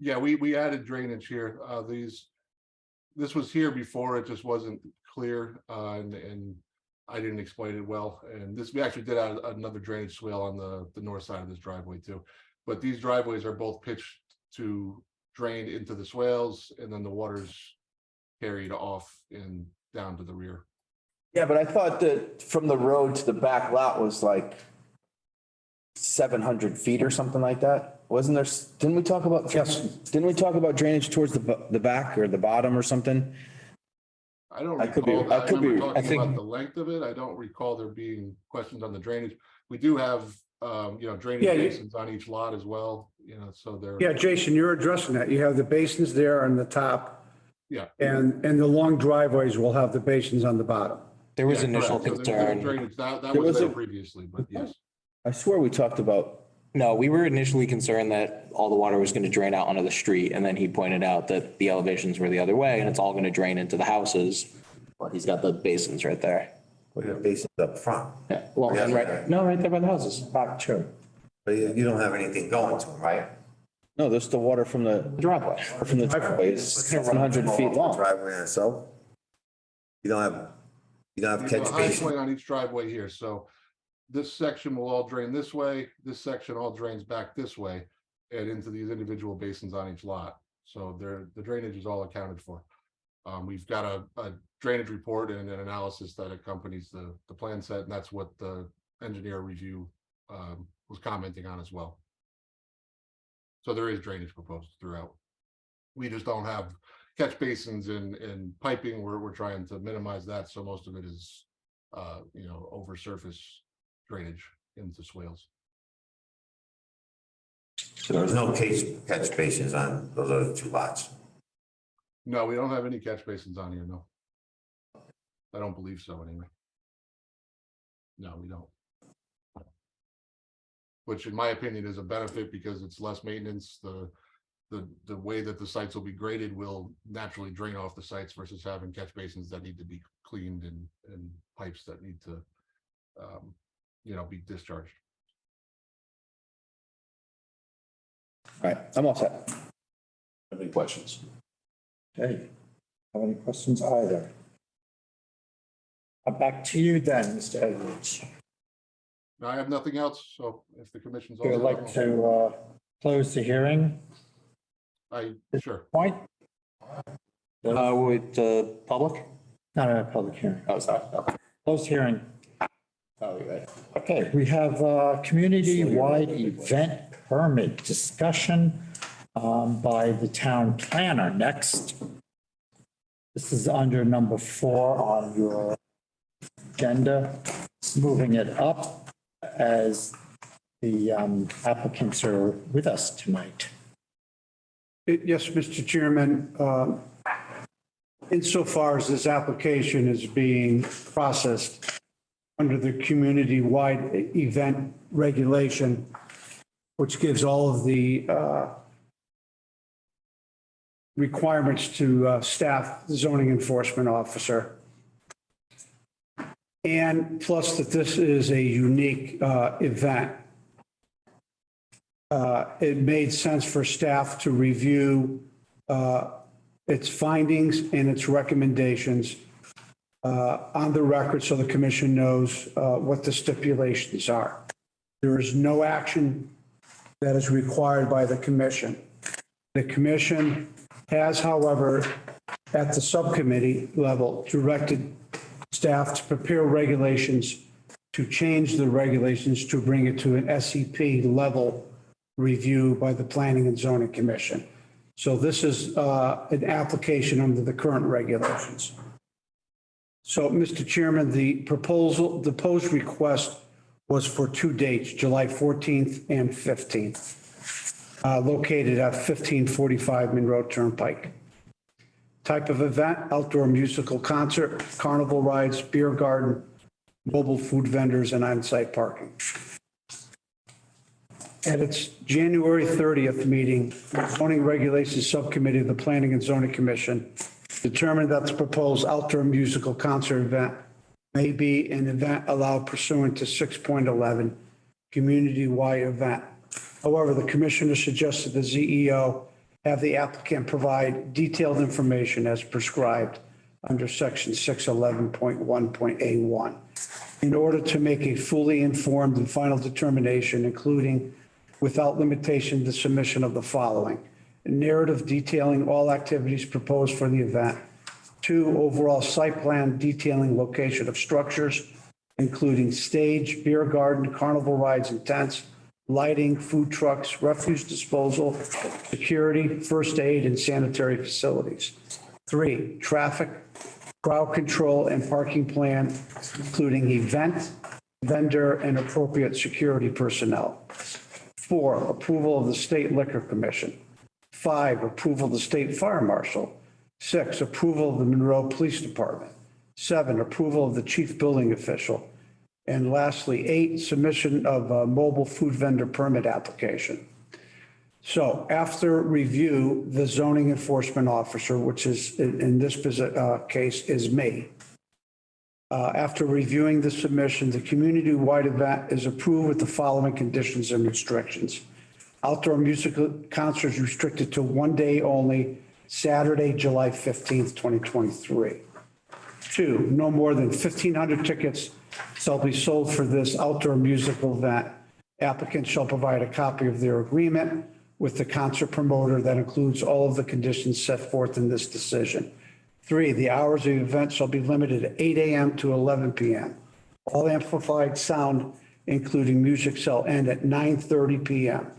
Yeah, we added drainage here. This was here before, it just wasn't clear, and I didn't explain it well. And this, we actually did add another drainage swale on the north side of this driveway too. But these driveways are both pitched to drain into the swales, and then the water's carried off and down to the rear. Yeah, but I thought that from the road to the back lot was like 700 feet or something like that. Wasn't there, didn't we talk about? Yes. Didn't we talk about drainage towards the back or the bottom or something? I don't I could be- recall, I I could remember be- I talking think- about the length of it. I don't recall there being questions on the drainage. We do have, drainage Yeah, basins on each lot as well, so they're. Yeah, Jason, you're addressing that. You have the basins there on the top, Yeah. and the long driveways will have the basins on the bottom. There was Yeah, initial correct. So there's concern. drainage, that There was was there a- previously, but yes. I swear we talked about, No, we were initially concerned that all the water was going to drain out onto the street. And then he pointed out that the elevations were the other way and it's all going to drain into the houses. Well, he's got the basins right there. Put your basins up front, Yeah, well, and right there by the houses. Back to. but you don't have anything going to them, right? no, there's the water from the Driveway. driveway is 100 feet long. Driveway in itself. You don't have There's catch a high basin. point on each driveway here, so this section will all drain this way, this section all drains back this way and into these individual basins on each lot. So the drainage is all accounted for. We've got a drainage report and an analysis that accompanies the plan set, and that's what the engineer review was commenting on as well. So there is drainage proposed throughout. We just don't have catch basins and piping. We're trying to minimize that, so most of it is over surface drainage into swales. So there's no catch basins on those other two lots. No, we don't have any catch basins on here, no. I don't believe so anyway. No, we don't. Which in my opinion is a benefit because it's less maintenance. The way that the sites will be graded will naturally drain off the sites versus having catch basins that need to be cleaned and pipes that need to be discharged. All right, I'm all set. Any questions? Okay, have any questions either? Back to you then, Mr. Edwards. I have nothing else, so if the commission's. Would you like to close the hearing? Sure. Point? With the public? Not a public hearing. Oh, sorry. Okay. Closed hearing. Oh, you're right. Okay, we have a community-wide event permit discussion by the town planner next. This is under number 4 on your agenda. Moving it up as the applicants are with us tonight. Yes, Mr. Chairman, insofar as this application is being processed under the community-wide event regulation, which gives all of the requirements to staff, zoning enforcement officer. And plus that this is a unique event. It made sense for staff to review its findings and its recommendations on the record so the commission knows what the stipulations are. There is no action that is required by the commission. The commission has, however, at the subcommittee level, directed staff to prepare regulations to change the regulations to bring it to an SEP level review by the Planning and Zoning Commission. So this is an application under the current regulations. So, Mr. Chairman, the proposed request was for 2 dates, July 14th and 15th, located at 1545 Monroe Turnpike. Type of event, outdoor musical concert, carnival rides, beer garden, mobile food vendors, and on-site parking. At its January 30th meeting, the Zoning Regulations Subcommittee of the Planning and Zoning Commission determined that the proposed outdoor musical concert event may be an event allowed pursuant to 6.11 community-wide event. However, the commissioner suggested the ZEO have the applicant provide detailed information as prescribed under section 611.1.A1 in order to make a fully informed and final determination, including without limitation the submission of the following: a narrative detailing all activities proposed for the event. 2, overall site plan detailing location of structures, including stage, beer garden, carnival rides and tents, lighting, food trucks, refuse disposal, security, first aid, and sanitary facilities. 3, traffic, crowd control and parking plan, including event, vendor, and appropriate security personnel. 4, approval of the State Liquor Commission. 5, approval of the State Fire Marshal. 6, approval of the Monroe Police Department. 7, approval of the Chief Building Official. And lastly, 8, submission of a mobile food vendor permit application. So after review, the zoning enforcement officer, which is in this case is me. After reviewing the submission, the community-wide event is approved with the following conditions and restrictions. Outdoor musical concerts restricted to one day only, Saturday, July 15th, 2023. 2, no more than 1,500 tickets shall be sold for this outdoor musical event. Applicants shall provide a copy of their agreement with the concert promoter that includes all of the conditions set forth in this decision. 3, the hours of the event shall be limited to 8 a.m. to 11 p.m. All amplified sound, including music, shall end at 9:30 p.m.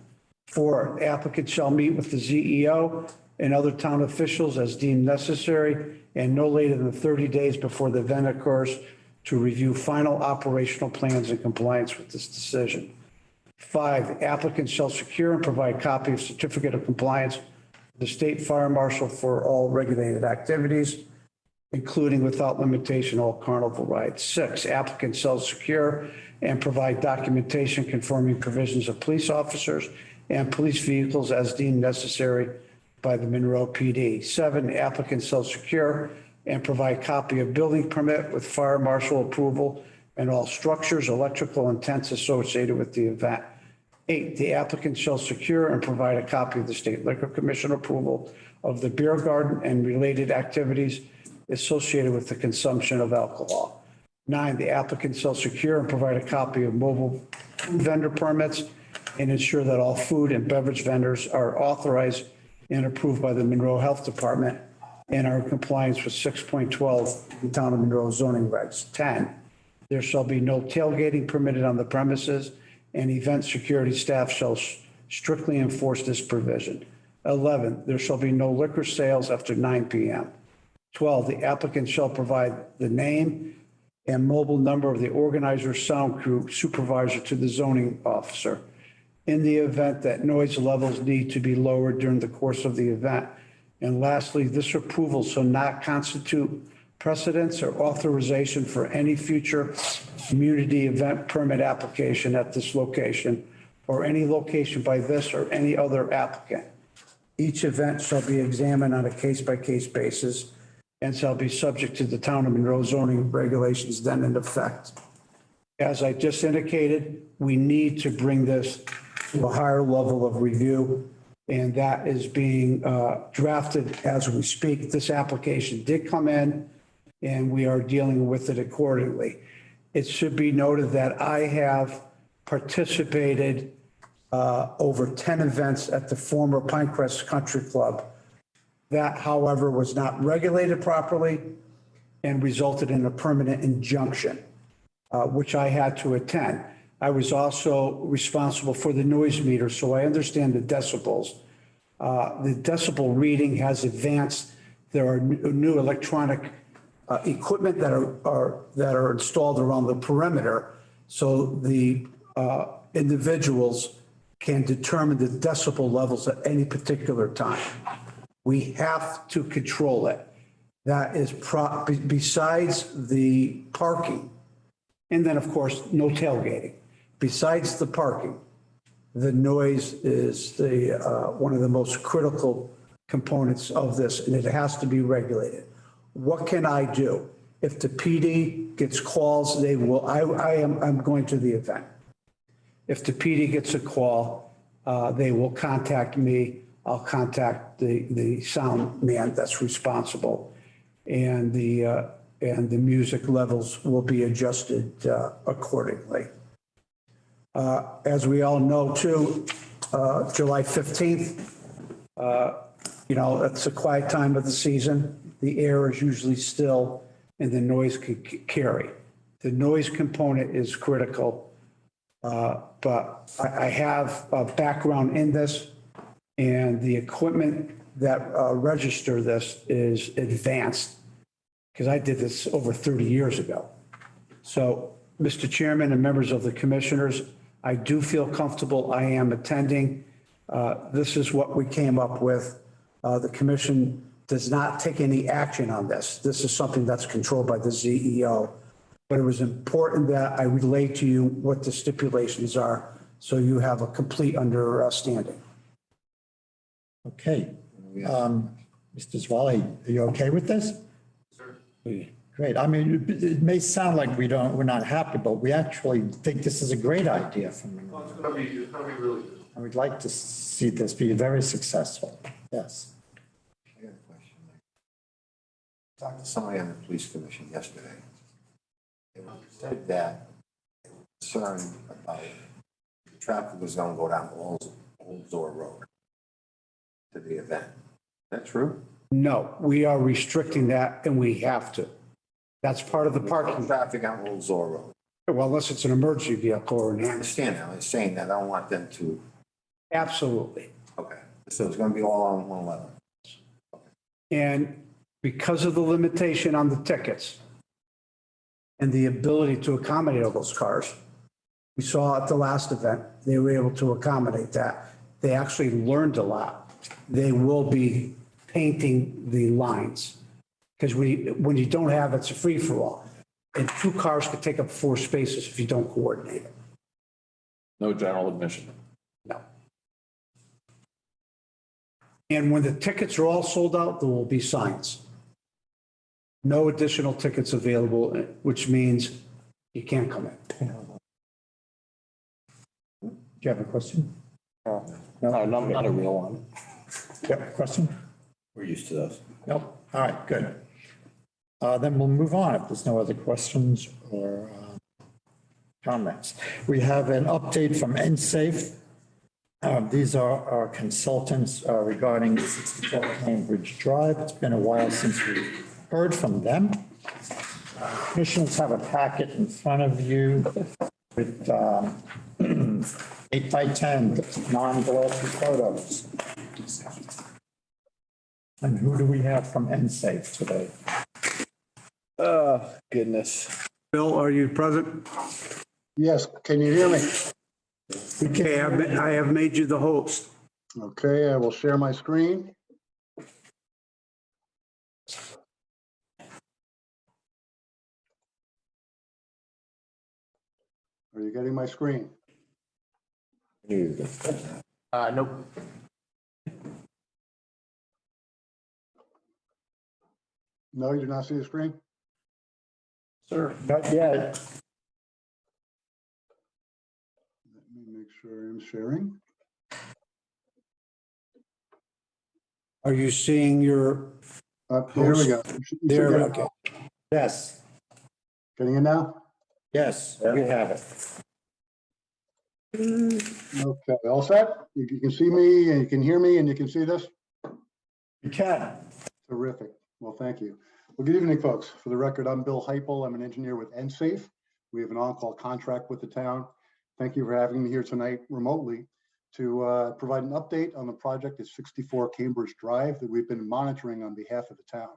4, the applicant shall meet with the CEO and other town officials as deemed necessary and no later than 30 days before the event occurs to review final operational plans in compliance with this decision. 5, the applicant shall secure and provide copy of certificate of compliance with the State Fire Marshal for all regulated activities, including without limitation all carnival rides. 6, applicant shall secure and provide documentation confirming provisions of police officers and police vehicles as deemed necessary by the Monroe PD. 7, the applicant shall secure and provide copy of building permit with fire marshal approval and all structures, electrical, and tents associated with the event. 8, the applicant shall secure and provide a copy of the State Liquor Commission approval of the beer garden and related activities associated with the consumption of alcohol. 9, the applicant shall secure and provide a copy of mobile food vendor permits and ensure that all food and beverage vendors are authorized and approved by the Monroe Health Department and are in compliance with 6.12 the Town of Monroe zoning regs. 10, there shall be no tailgating permitted on the premises, and event security staff shall strictly enforce this provision. 11, there shall be no liquor sales after 9 p.m. 12, the applicant shall provide the name and mobile number of the organizer, sound crew, supervisor to the zoning officer. In the event that noise levels need to be lowered during the course of the event. And lastly, this approval shall not constitute precedence or authorization for any future community event permit application at this location or any location by this or any other applicant. Each event shall be examined on a case-by-case basis and shall be subject to the Town of Monroe zoning regulations then in effect. As I just indicated, we need to bring this to a higher level of review, and that is being drafted as we speak. This application did come in, and we are dealing with it accordingly. It should be noted that I have participated over 10 events at the former Pinecrest Country Club. That, however, was not regulated properly and resulted in a permanent injunction, which I had to attend. I was also responsible for the noise meter, so I understand the decibels. The decibel reading has advanced. There are new electronic equipment that are installed around the perimeter, so the individuals can determine the decibel levels at any particular time. We have to control it. That is besides the parking, and then of course no tailgating. Besides the parking, the noise is one of the most critical components of this, and it has to be regulated. What can I do? If the PD gets calls, they will, I'm going to the event. If the PD gets a call, they will contact me. I'll contact the sound man that's responsible, and the music levels will be adjusted accordingly. As we all know too, July 15th, it's a quiet time of the season. The air is usually still and the noise can carry. The noise component is critical, but I have a background in this, and the equipment that register this is advanced. because I did this over 30 years ago. So, Mr. Chairman and members of the commissioners, I do feel comfortable. I am attending. This is what we came up with. The commission does not take any action on this. This is something that's controlled by the CEO. But it was important that I relay to you what the stipulations are, so you have a complete understanding. Okay. Mr. Zwali, are you okay with this? Sir. Great. I mean, it may sound like we're not happy, but we actually think this is a great idea from Monroe. It's gonna be really good. And we'd like to see this be very successful. Yes. I got a question. Talked to somebody on the police commission yesterday. They said that they were concerned about the traffic was gonna go down Old Door Road to the event. Is that true? No, we are restricting that, and we have to. That's part of the No parking. traffic on Old Door Road. Well, unless it's an emergency vehicle or an I ambulance. understand that. I'm saying that I don't want them to, Absolutely. okay. So it's gonna be all on 111. And because of the limitation on the tickets and the ability to accommodate all those cars, we saw at the last event, they were able to accommodate that. They actually learned a lot. They will be painting the lines. Because when you don't have, it's a free-for-all. And 2 cars could take up 4 spaces if you don't coordinate it. No general admission. No. And when the tickets are all sold out, there will be signs. No additional tickets available, which means you can't come in. Do you have a question? No, not a real one. Yep, question? We're used to those. Nope. All right, good. Then we'll move on if there's no other questions or comments. We have an update from NSAFE. These are our consultants regarding 64 Cambridge Drive. It's been a while since we've heard from them. Commissioners have a packet in front of you with 8 by 10 non-glossy photos. And who do we have from NSAFE today? Oh, goodness. Bill, are you present? Yes, can you hear me? Okay, I have made you the host. Okay, I will share my screen. Are you getting my screen? Nope. No, you do not see the screen? Sir, not yet. Let me make sure I'm sharing. Are you seeing your? Here we go. You should There, get it okay. now. Yes, Getting it now? yes, we have it. Okay, all set? You can see me and you can hear me and you can see this? You can. Terrific. Well, thank you. Well, good evening, folks. For the record, I'm Bill Heupel. I'm an engineer with NSAFE. We have an on-call contract with the town. Thank you for having me here tonight remotely to provide an update on the project at 64 Cambridge Drive that we've been monitoring on behalf of the town.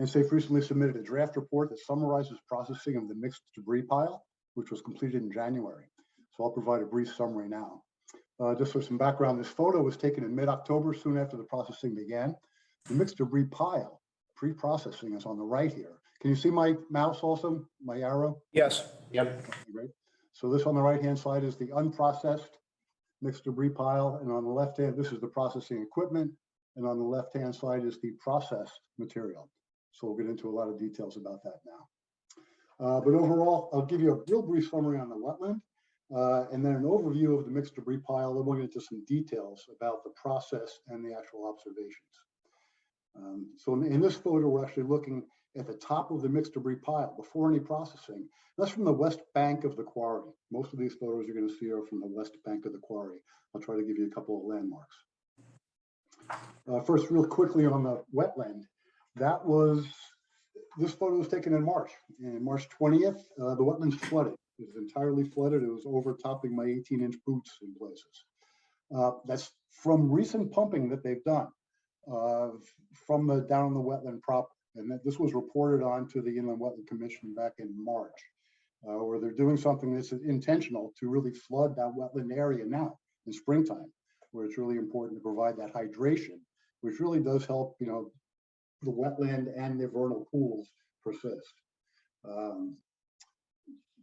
NSAFE recently submitted a draft report that summarizes processing of the mixed debris pile, which was completed in January. So I'll provide a brief summary now. Just for some background, this photo was taken in mid-October, soon after the processing began. The mixed debris pile, pre-processing, is on the right here. Can you see my mouse also, my arrow? Yes. Yep. Great. So this on the right-hand side is the unprocessed mixed debris pile, and on the left-hand, this is the processing equipment, and on the left-hand side is the processed material. So we'll get into a lot of details about that now. But overall, I'll give you a real brief summary on the wetland, and then an overview of the mixed debris pile, then we'll get into some details about the process and the actual observations. So in this photo, we're actually looking at the top of the mixed debris pile before any processing. That's from the west bank of the quarry. Most of these photos you're going to see are from the west bank of the quarry. I'll try to give you a couple of landmarks. First, real quickly on the wetland, this photo was taken in March. And March 20th, the wetlands flooded. It was entirely flooded. It was overtopping my 18-inch boots in places. That's from recent pumping that they've done from down in the wetland proper. And that this was reported on to the Inland Wetland Commission back in March, where they're doing something that's intentional to really flood that wetland area now in springtime, where it's really important to provide that hydration, which really does help, the wetland and the vernal pools persist.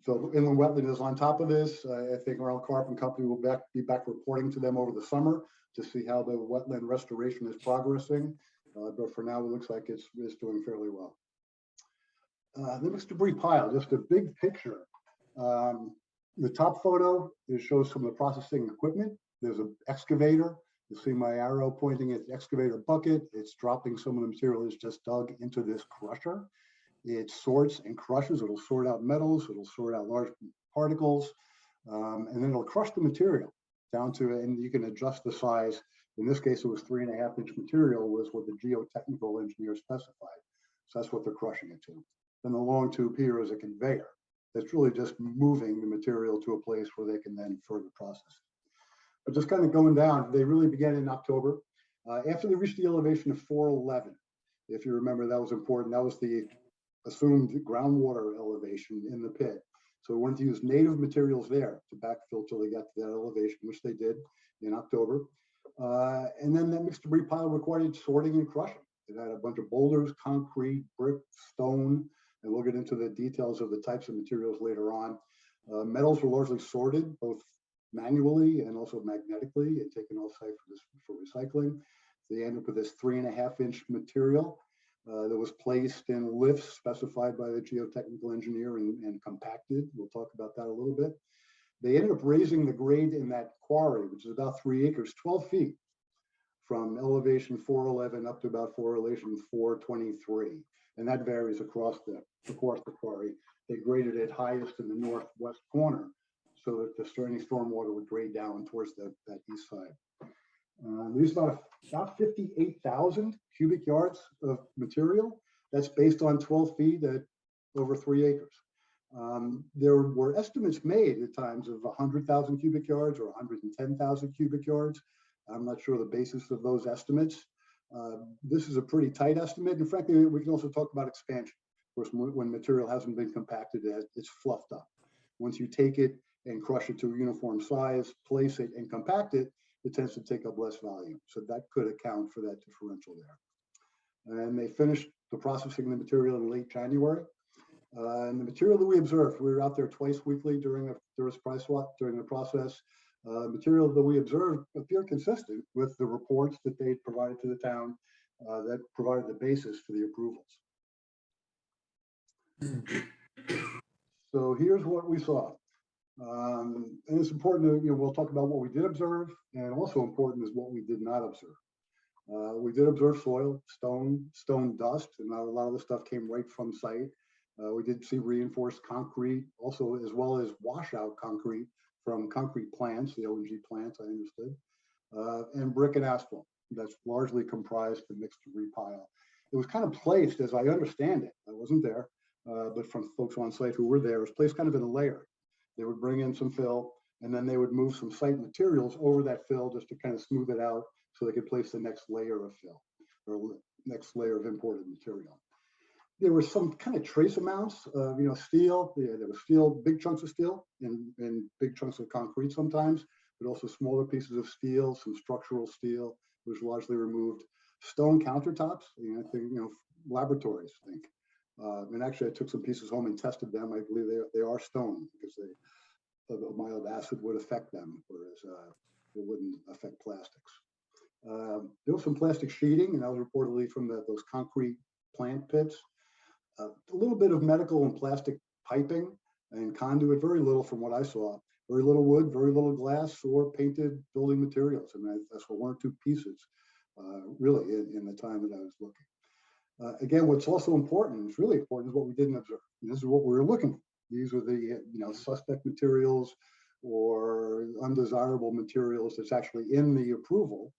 So inland wetland is on top of this. I think Arnold Carp and Company will be back reporting to them over the summer to see how the wetland restoration is progressing. But for now, it looks like it's doing fairly well. The mixed debris pile, just a big picture. The top photo, it shows some of the processing equipment. There's an excavator. You see my arrow pointing at the excavator bucket. It's dropping some of the material that's just dug into this crusher. It sorts and crushes. It'll sort out metals. It'll sort out large particles. And then it'll crush the material down to, and you can adjust the size. In this case, it was 3.5-inch material was what the geotechnical engineer specified. So that's what they're crushing it to. Then the long tube here is a conveyor that's really just moving the material to a place where they can then further process it. But just kind of going down, they really began in October. After they reached the elevation of 411, if you remember, that was important. That was the assumed groundwater elevation in the pit. So we wanted to use native materials there to backfill till they got to that elevation, which they did in October. And then that mixed debris pile required sorting and crushing. It had a bunch of boulders, concrete, brick, stone, and we'll get into the details of the types of materials later on. Metals were largely sorted, both manually and also magnetically, and taken off-site for recycling. They ended up with this 3.5-inch material that was placed in lifts specified by the geotechnical engineer and compacted. We'll talk about that a little bit. They ended up raising the grade in that quarry, which is about 3 acres, 12 feet from elevation 411 up to about elevation 423. And that varies across the quarry. They graded it highest in the northwest corner so that any stormwater would grade down towards that east side. There's about 58,000 cubic yards of material. That's based on 12 feet at over 3 acres. There were estimates made at times of 100,000 cubic yards or 110,000 cubic yards. I'm not sure the basis of those estimates. This is a pretty tight estimate. And frankly, we can also talk about expansion. Of course, when material hasn't been compacted, it's fluffed up. Once you take it and crush it to a uniform size, place it and compact it, it tends to take up less volume. So that could account for that differential there. And they finished the processing of the material in late January. And the material that we observed, we were out there twice weekly during the process. Material that we observed appeared consistent with the reports that they provided to the town that provided the basis for the approvals. So here's what we saw. And it's important to, we'll talk about what we did observe, and also important is what we did not observe. We did observe soil, stone dust, and a lot of the stuff came right from site. We did see reinforced concrete, also as well as washout concrete from concrete plants, the O&G plants, I understood, and brick and asphalt. That's largely comprised the mixed debris pile. It was kind of placed, as I understand it, I wasn't there, but from folks on site who were there, it was placed kind of in a layer. They would bring in some fill, and then they would move some site materials over that fill just to kind of smooth it out so they could place the next layer of fill or next layer of imported material. There were some kind of trace amounts of, steel. Yeah, there was steel, big chunks of steel and big chunks of concrete sometimes, but also smaller pieces of steel, some structural steel was largely removed. Stone countertops, I think, laboratories, I think. And actually I took some pieces home and tested them. I believe they are stone because a mild acid would affect them, whereas it wouldn't affect plastics. There was some plastic sheeting, and that was reportedly from those concrete plant pits. A little bit of medical and plastic piping and conduit, very little from what I saw. Very little wood, very little glass or painted building materials. And that's for 1 or 2 pieces, really, in the time that I was looking. Again, what's also important, it's really important, is what we didn't observe. And this is what we were looking for. These were the suspect materials or undesirable materials that's actually in the approval.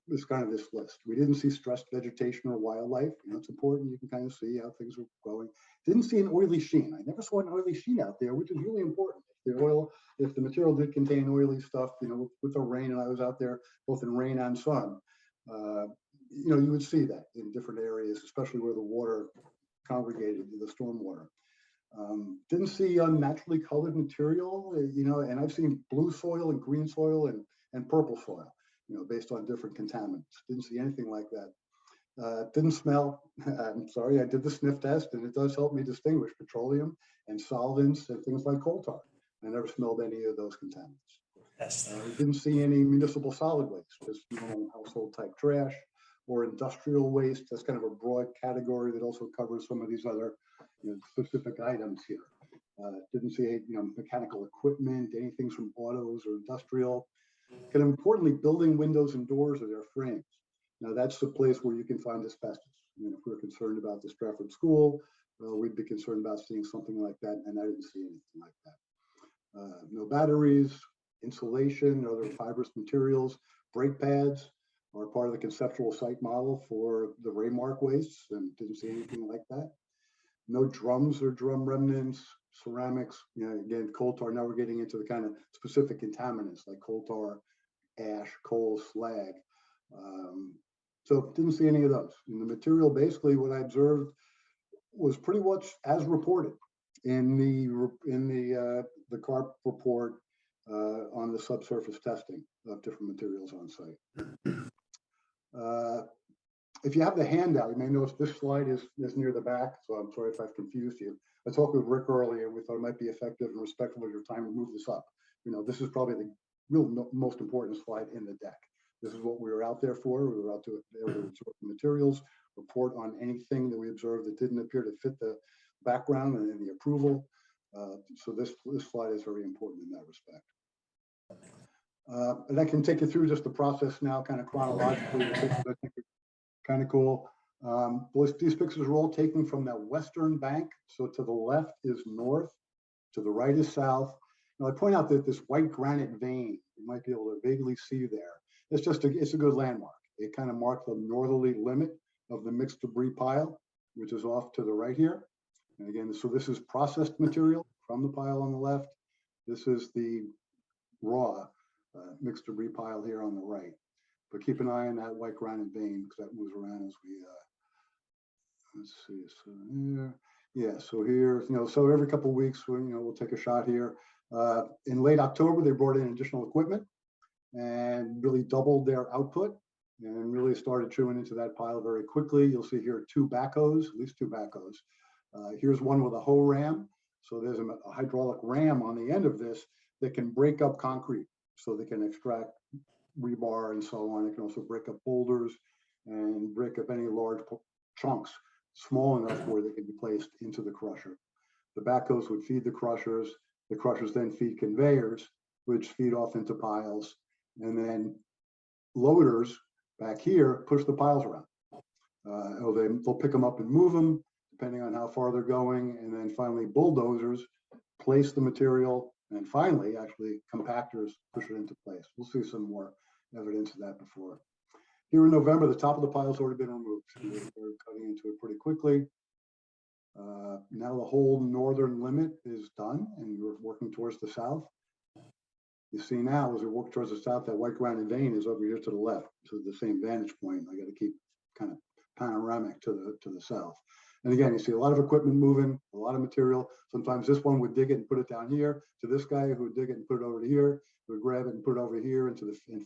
It's kind of this list. We didn't see stressed vegetation or wildlife. It's important. You can kind of see how things are going. Didn't see an oily sheen. I never saw an oily sheen out there, which is really important. If the material did contain oily stuff, with the rain, and I was out there both in rain and sun, you would see that in different areas, especially where the water congregated, the stormwater. Didn't see unnaturally colored material, and I've seen blue soil and green soil and purple soil, based on different contaminants. Didn't see anything like that. Didn't smell. I'm sorry, I did the sniff test, and it does help me distinguish petroleum and solvents and things like coal tar. I never smelled any of those contaminants. Didn't see any municipal solid waste, just household type trash or industrial waste. That's kind of a broad category that also covers some of these other specific items here. Didn't see mechanical equipment, anything from autos or industrial. And importantly, building windows and doors of their frames. Now that's the place where you can find asbestos. If we're concerned about the Stratford School, we'd be concerned about seeing something like that, and I didn't see anything like that. No batteries, insulation, other fibrous materials, brake pads are part of the conceptual site model for the Raymark wastes, and didn't see anything like that. No drums or drum remnants, ceramics, again, coal tar. Now we're getting into the kind of specific contaminants like coal tar, ash, coal, slag. So didn't see any of those. In the material, basically what I observed was pretty much as reported in the CARP report on the subsurface testing of different materials on site. If you have the handout, you may notice this slide is near the back, so I'm sorry if I've confused you. I talked with Rick earlier, and we thought it might be effective and respectful of your time to move this up. This is probably the real most important slide in the deck. This is what we were out there for. We were out to absorb the materials, report on anything that we observed that didn't appear to fit the background and the approval. So this slide is very important in that respect. And I can take you through just the process now, kind of chronologically. I think kind of cool. These pictures are all taken from that western bank. So to the left is north, to the right is south. Now I point out that this white granite vein, you might be able to vaguely see there. It's a good landmark. It kind of marks the northerly limit of the mixed debris pile, which is off to the right here. And again, so this is processed material from the pile on the left. This is the raw mixed debris pile here on the right. But keep an eye on that white granite vein because that moves around as we, let's see, so here, yeah, so here, so every couple of weeks, we'll take a shot here. In late October, they brought in additional equipment and really doubled their output and really started chewing into that pile very quickly. You'll see here two backhoes, at least two backhoes. Here's one with a hoe ram. So there's a hydraulic ram on the end of this that can break up concrete. So they can extract rebar and so on. It can also break up boulders and break up any large chunks small enough where they can be placed into the crusher. The backhoes would feed the crushers then feed conveyors, which feed off into piles, and then loaders back here push the piles around. They'll pick them up and move them depending on how far they're going, and then finally bulldozers place the material, and finally actually compactors push it into place. We'll see some more evidence of that before. Here in November, the top of the pile's already been removed. We're cutting into it pretty quickly. Now the whole northern limit is done, and we're working towards the south. You see now, as we work towards the south, that white granite vein is over here to the left, to the same vantage point. I got to keep kind of panoramic to the south. And again, you see a lot of equipment moving, a lot of material. Sometimes this one would dig it and put it down here, to this guy who would dig it and put it over to here, who would grab it and put it over here and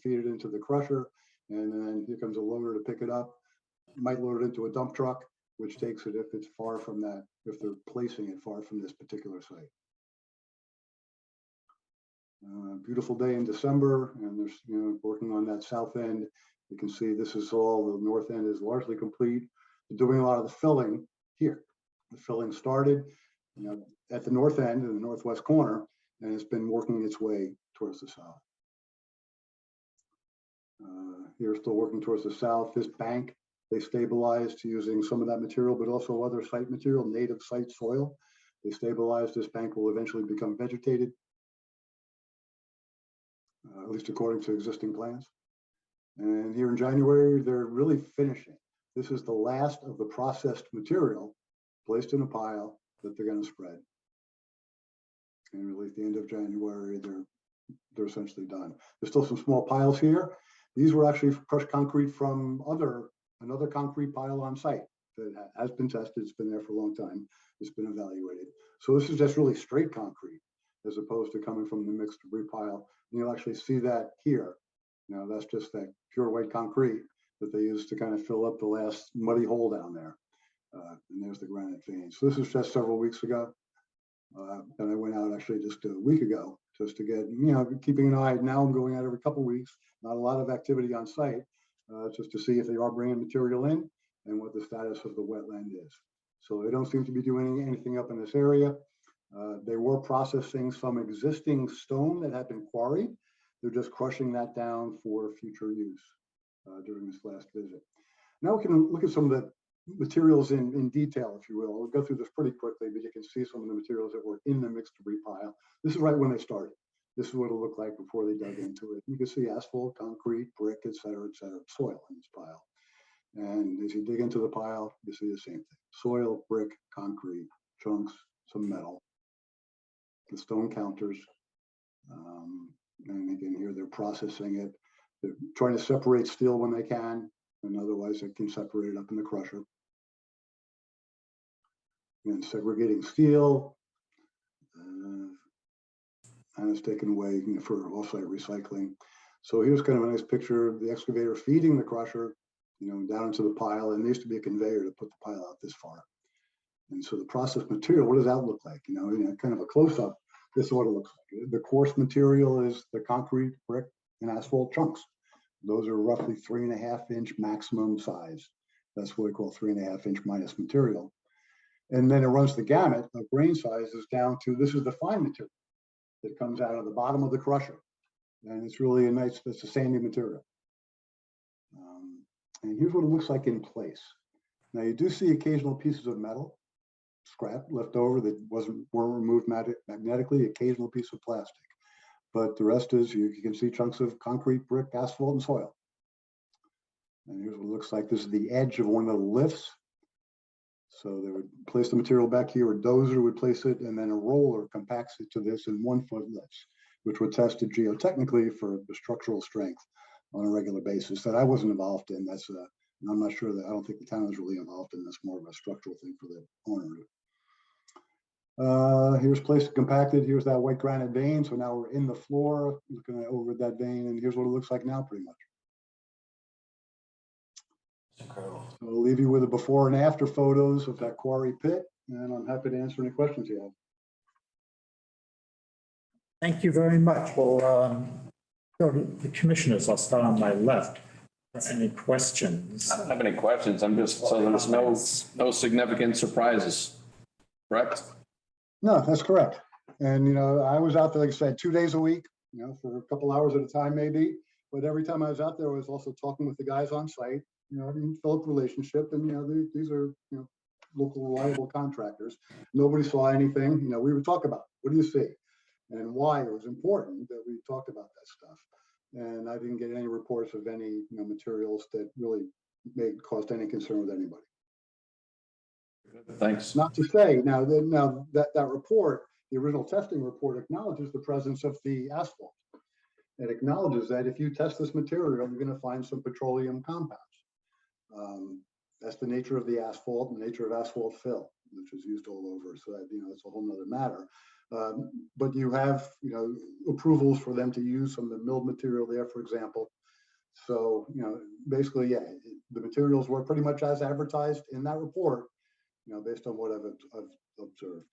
feed it into the crusher. And then here comes a loader to pick it up. Might load it into a dump truck, which takes it if it's far from that, if they're placing it far from this particular site. Beautiful day in December, and there's, working on that south end. You can see this is all, the north end is largely complete. They're doing a lot of the filling here. The filling started, at the north end in the northwest corner, and it's been working its way towards the south. Here, still working towards the south. This bank, they stabilized using some of that material, but also other site material, native site soil. They stabilized. This bank will eventually become vegetated, at least according to existing plans. And here in January, they're really finishing. This is the last of the processed material placed in a pile that they're going to spread. And really at the end of January, they're essentially done. There's still some small piles here. These were actually crushed concrete from another concrete pile on site that has been tested. It's been there for a long time. It's been evaluated. So this is just really straight concrete as opposed to coming from the mixed debris pile. And you'll actually see that here. That's just that pure white concrete that they used to kind of fill up the last muddy hole down there. And there's the granite vein. So this is just several weeks ago. And I went out actually just a week ago just to get, keeping an eye. Now I'm going out every couple of weeks. Not a lot of activity on site, just to see if they are bringing material in and what the status of the wetland is. So they don't seem to be doing anything up in this area. They were processing some existing stone that had been quarried. They're just crushing that down for future use during this last visit. Now we can look at some of the materials in detail, if you will. We'll go through this pretty quickly, but you can see some of the materials that were in the mixed debris pile. This is right when they started. This is what it looked like before they dug into it. You can see asphalt, concrete, brick, et cetera, soil in this pile. And as you dig into the pile, you see the same thing. Soil, brick, concrete, chunks, some metal, the stone counters. And again, here they're processing it. They're trying to separate steel when they can, and otherwise they can separate it up in the crusher. And segregating steel, and it's taken away for offsite recycling. So here's kind of a nice picture of the excavator feeding the crusher, down into the pile. And there used to be a conveyor to put the pile out this far. And so the processed material, what does that look like? Kind of a close-up. This is what it looks like. The coarse material is the concrete, brick, and asphalt chunks. Those are roughly 3.5-inch maximum size. That's what we call 3.5-inch minus material. And then it runs the gamut of grain sizes down to, this is the fine material that comes out of the bottom of the crusher. And it's really it's a sandy material. And here's what it looks like in place. Now you do see occasional pieces of metal, scrap left over that weren't removed magnetically, occasional piece of plastic. But the rest is, you can see chunks of concrete, brick, asphalt, and soil. And here's what it looks like. This is the edge of one of the lifts. So they would place the material back here, a dozer would place it, and then a roller compacts it to this in 1-foot lifts, which were tested geotechnically for the structural strength on a regular basis that I wasn't involved in. And I'm not sure that, I don't think the town is really involved in this, more of a structural thing for the owner. Here's placed compacted. Here's that white granite vein. So now we're in the floor, looking over that vein, and here's what it looks like now, pretty much. Incredible. So I'll leave you with the before and after photos of that quarry pit, and I'm happy to answer any questions you have. Thank you very much. Well, go to the commissioners. I'll start on my left. Any questions? I don't have any questions. I'm just, so there's no significant surprises, correct? No, that's correct. And, I was out there, like I said, 2 days a week, for a couple hours at a time, maybe. But every time I was out there, I was also talking with the guys on site, develop relationship. And, these are, local reliable contractors. Nobody saw anything. We would talk about, what do you see? And why it was important that we talked about that stuff. And I didn't get any reports of any materials that really caused any concern with anybody. Thanks. Not to say now that report, the original testing report, acknowledges the presence of the asphalt. It acknowledges that if you test this material, you're going to find some petroleum compounds. That's the nature of the asphalt, and the nature of asphalt fill, which is used all over. So that it's a whole nother matter. But you have approvals for them to use some of the milled material there, for example. So basically, yeah, the materials were pretty much as advertised in that report. Based on what I've observed.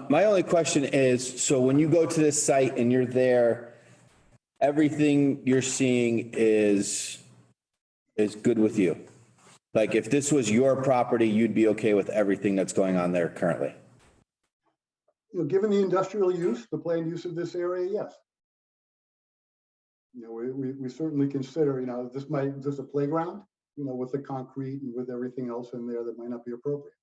My only question is, so when you go to this site and you're there, everything you're seeing is good with you? Like if this was your property, you'd be okay with everything that's going on there currently? Given the industrial use, the planned use of this area, yes. We certainly consider, there's a playground, with the concrete and with everything else in there that might not be appropriate.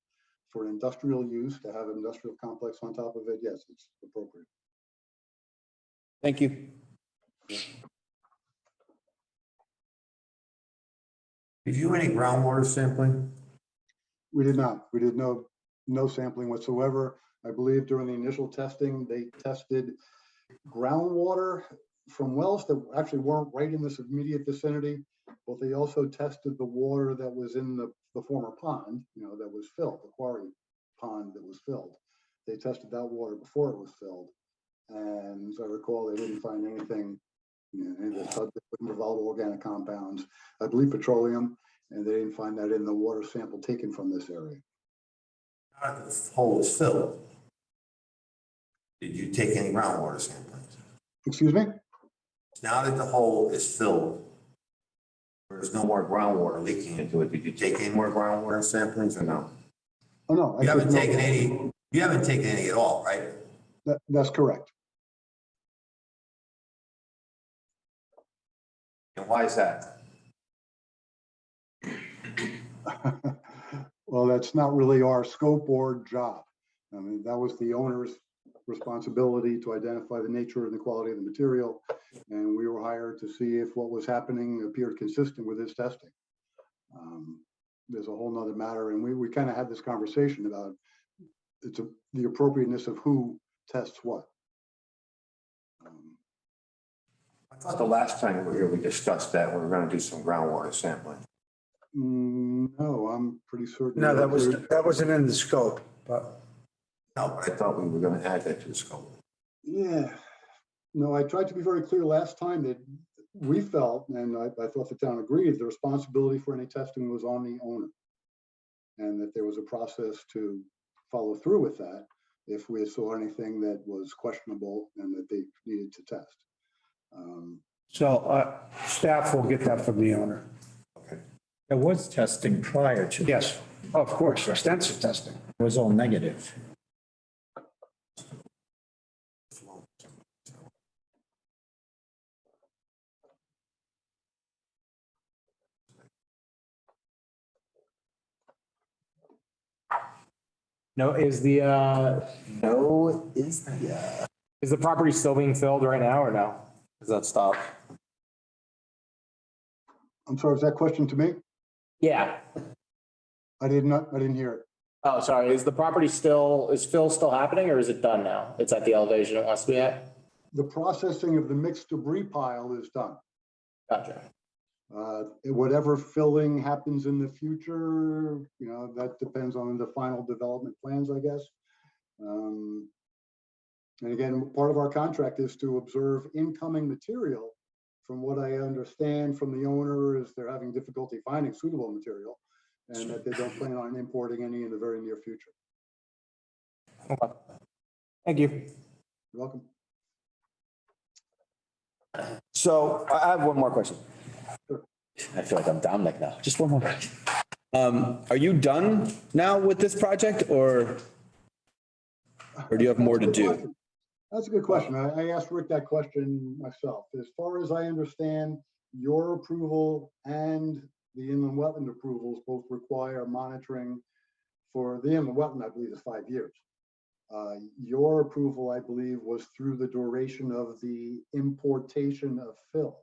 For industrial use, to have an industrial complex on top of it, yes, it's appropriate. Thank you. Did you do any groundwater sampling? We did not. We did no sampling whatsoever. I believe during the initial testing, they tested groundwater from wells that actually weren't right in this immediate vicinity, but they also tested the water that was in the former pond, that was filled, the quarry pond that was filled. They tested that water before it was filled. And as I recall, they didn't find anything, any of the volatile organic compounds, I believe petroleum, and they didn't find that in the water sample taken from this area. The hole is filled. Did you take any groundwater samples? Excuse me? Now that the hole is filled, there's no more groundwater leaking into it. Did you take any more groundwater samplings or no? Oh, no. You haven't taken any, you haven't taken any at all, right? That's correct. And why is that? Well, that's not really our scope or job. I mean, that was the owner's responsibility to identify the nature and the quality of the material. And we were hired to see if what was happening appeared consistent with his testing. There's a whole nother matter. And we kind of had this conversation about the appropriateness of who tests what. I thought the last time we were here, we discussed that we were going to do some groundwater sampling. No, I'm pretty certain. No, that wasn't in the scope, but. No, but I thought we were going to add that to the scope. Yeah, no, I tried to be very clear last time that we felt, and I thought the town agreed, the responsibility for any testing was on the owner. And that there was a process to follow through with that if we saw anything that was questionable and that they needed to test. So staff will get that from the owner. Okay. There was testing prior to. Yes, of course, extensive testing. It was all negative. Is the property still being filled right now or no? Is that stopped? I'm sorry, is that question to me? Yeah. I didn't hear it. Oh, sorry. Is fill still happening or is it done now? It's at the elevation it wants to be at? The processing of the mixed debris pile is done. Gotcha. Whatever filling happens in the future, that depends on the final development plans, I guess. And again, part of our contract is to observe incoming material. From what I understand from the owner is they're having difficulty finding suitable material and that they don't plan on importing any in the very near future. Okay. Thank you. You're welcome. So I have one more question. Sure. I feel like I'm Dominic now. Just one more question. Are you done now with this project or do you have more to do? That's a good question. I asked Rick that question myself. As far as I understand, your approval and the inland wetland approvals both require monitoring. For the inland wetland, I believe, is 5 years. Your approval, I believe, was through the duration of the importation of fill.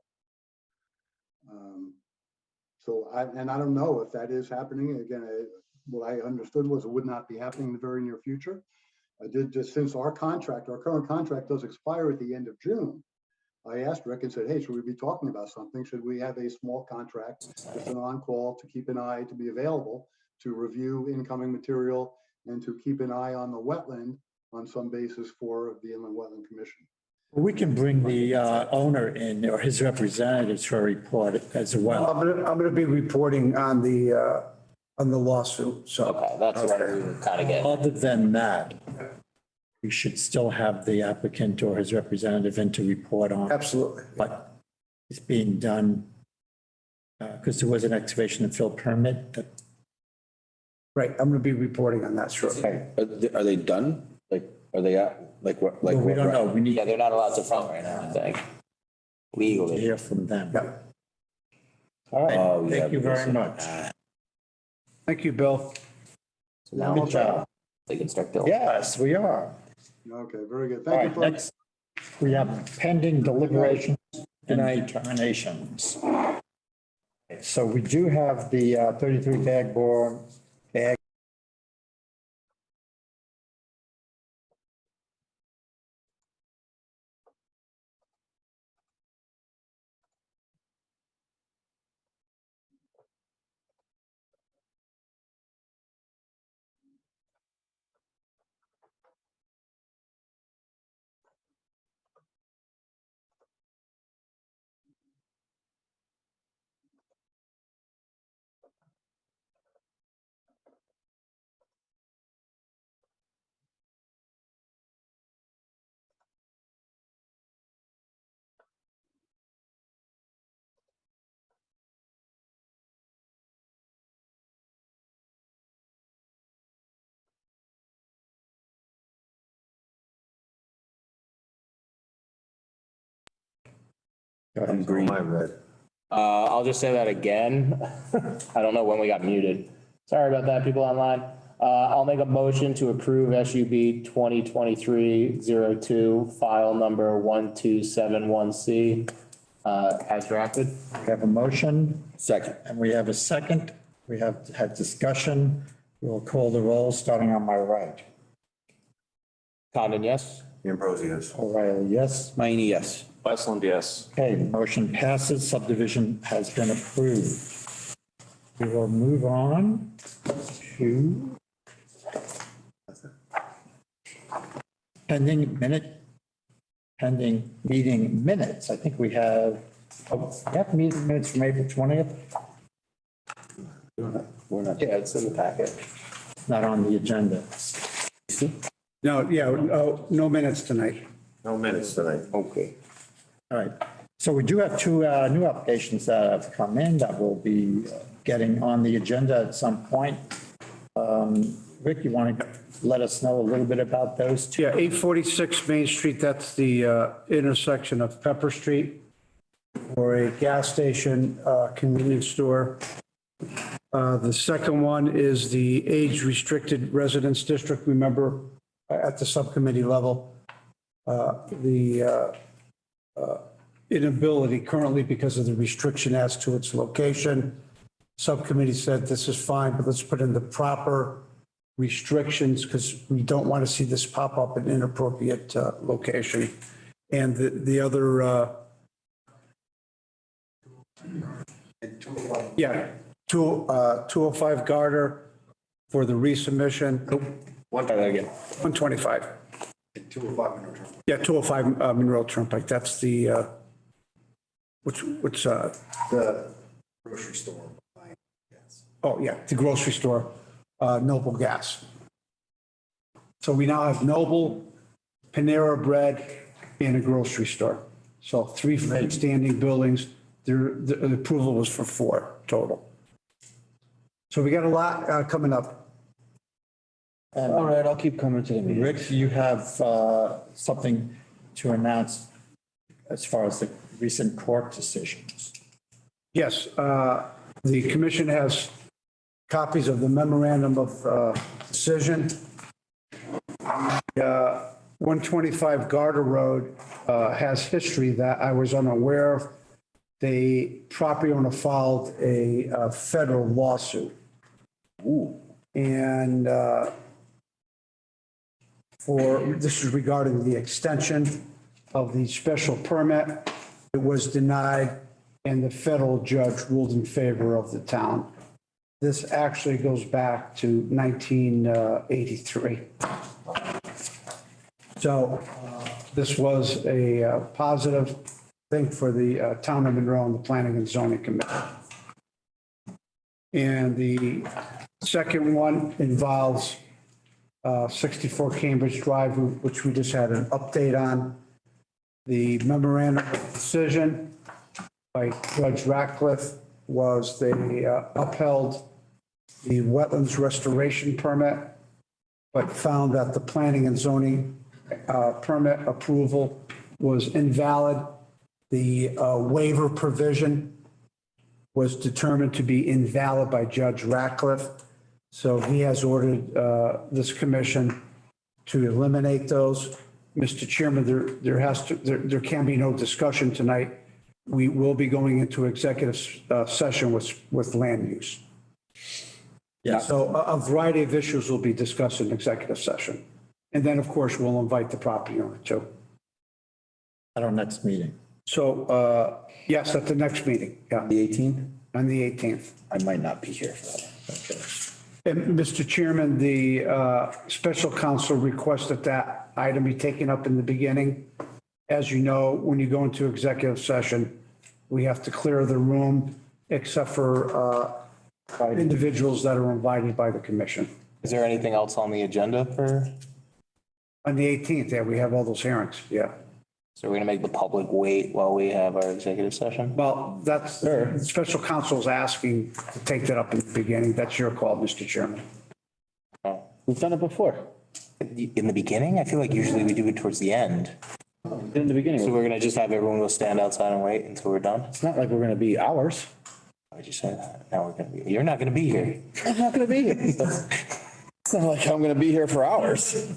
I don't know if that is happening. Again, what I understood was it would not be happening in the very near future. I did just, since our current contract does expire at the end of June, I asked Rick and said, hey, should we be talking about something? Should we have a small contract, just an on-call to keep an eye, to be available to review incoming material and to keep an eye on the wetland on some basis for the Inland Wetland Commission? We can bring the owner in or his representatives for a report as well. I'm going to be reporting on the lawsuit, so. Okay, that's what we were kind of getting. Other than that, we should still have the applicant or his representative in to report on. Absolutely. What is being done, because there was an excavation and fill permit that. Right, I'm going to be reporting on that shortly. Are they done? Like, are they at, like what? Like Well, we don't know. We need Yeah, they're not allowed to front right now, I think. to Legally. hear from them. Yep. All right, Oh, yeah, thank you very because- much. Thank you, Bill. So now Good job. they can start building. Yes, we are. Okay, very good. All Thank you, right, folks. next, we have pending deliberations and determinations. So we do have the 33 bag I'm green. I read. I'll just say that again. I don't know when we got muted. Sorry about that, people online. I'll make a motion to approve SUB 2023-02, file number 1271C, as drafted. We have a motion Second. and we have a second. We have had discussion. We'll call the roll, starting on my right. Condon, yes? Ambrosi, yes. O'Reilly, yes. Mayne, yes. Westland, yes. Okay, motion passes. Subdivision has been approved. We will move on to pending meeting minutes. I think we have meeting minutes from April 20th, We're not. Yeah, it's in the packet. not on the agenda. No, yeah, no minutes tonight. No minutes tonight. Okay. All right. So we do have two new applications that have come in that will be getting on the agenda at some point. Rick, you want to let us know a little bit about those two? Yeah, 846 Main Street, that's the intersection of Pepper Street, or a gas station, convenience store. The second one is the age-restricted residence district. Remember, at the subcommittee level, the inability currently because of the restriction as to its location. Subcommittee said this is fine, but let's put in the proper restrictions because we don't want to see this pop up in inappropriate location. And the other, 205 Garter for the resubmission. Nope. 125. 205 Monroe Turnpike. Yeah, 205 Monroe Turnpike. That's the, which, The grocery store. oh, yeah, the grocery store, Noble Gas. So we now have Noble, Panera Bread, and a grocery store. So 3 freestanding buildings. The approval was for 4 total. So we got a lot coming up. All right, I'll keep coming to the meeting. Rick, you have something to announce as far as the recent court decisions. Yes, the commission has copies of the memorandum of decision. 125 Garter Road has history that I was unaware of. The property owner filed a federal lawsuit. And this is regarding the extension of the special permit. It was denied and the federal judge ruled in favor of the town. This actually goes back to 1983. So this was a positive thing for the town of Monroe and the Planning and Zoning Commission. And the second one involves 64 Cambridge Drive, which we just had an update on. The memorandum of decision by Judge Ratcliffe was they upheld the wetlands restoration permit, but found that the planning and zoning permit approval was invalid. The waiver provision was determined to be invalid by Judge Ratcliffe. So he has ordered this commission to eliminate those. Mr. Chairman, there can be no discussion tonight. We will be going into executive session with land use. Yeah. So a variety of issues will be discussed in executive session. And then, of course, we'll invite the property owner too. At our next meeting. So, yes, at the next meeting, yeah, The 18th? on the 18th. I might not be here for that. And Mr. Chairman, the special counsel requested that item be taken up in the beginning. As you know, when you go into executive session, we have to clear the room except for individuals that are invited by the commission. Is there anything else on the agenda for, On the 18th, yeah, we have all those hearings, yeah. so we're going to make the public wait while we have our executive session? Well, that's, the special counsel is asking to take that up in the beginning. That's your call, Mr. Chairman. We've done it before. In the beginning? I feel like usually we do it towards the end. In the beginning, So we're gonna just have everyone go stand outside and wait until we're done? it's not like we're gonna be hours. Why'd you say that? Now we're gonna be, you're not gonna be here. I'm not gonna be here. It's not like I'm gonna be here for hours.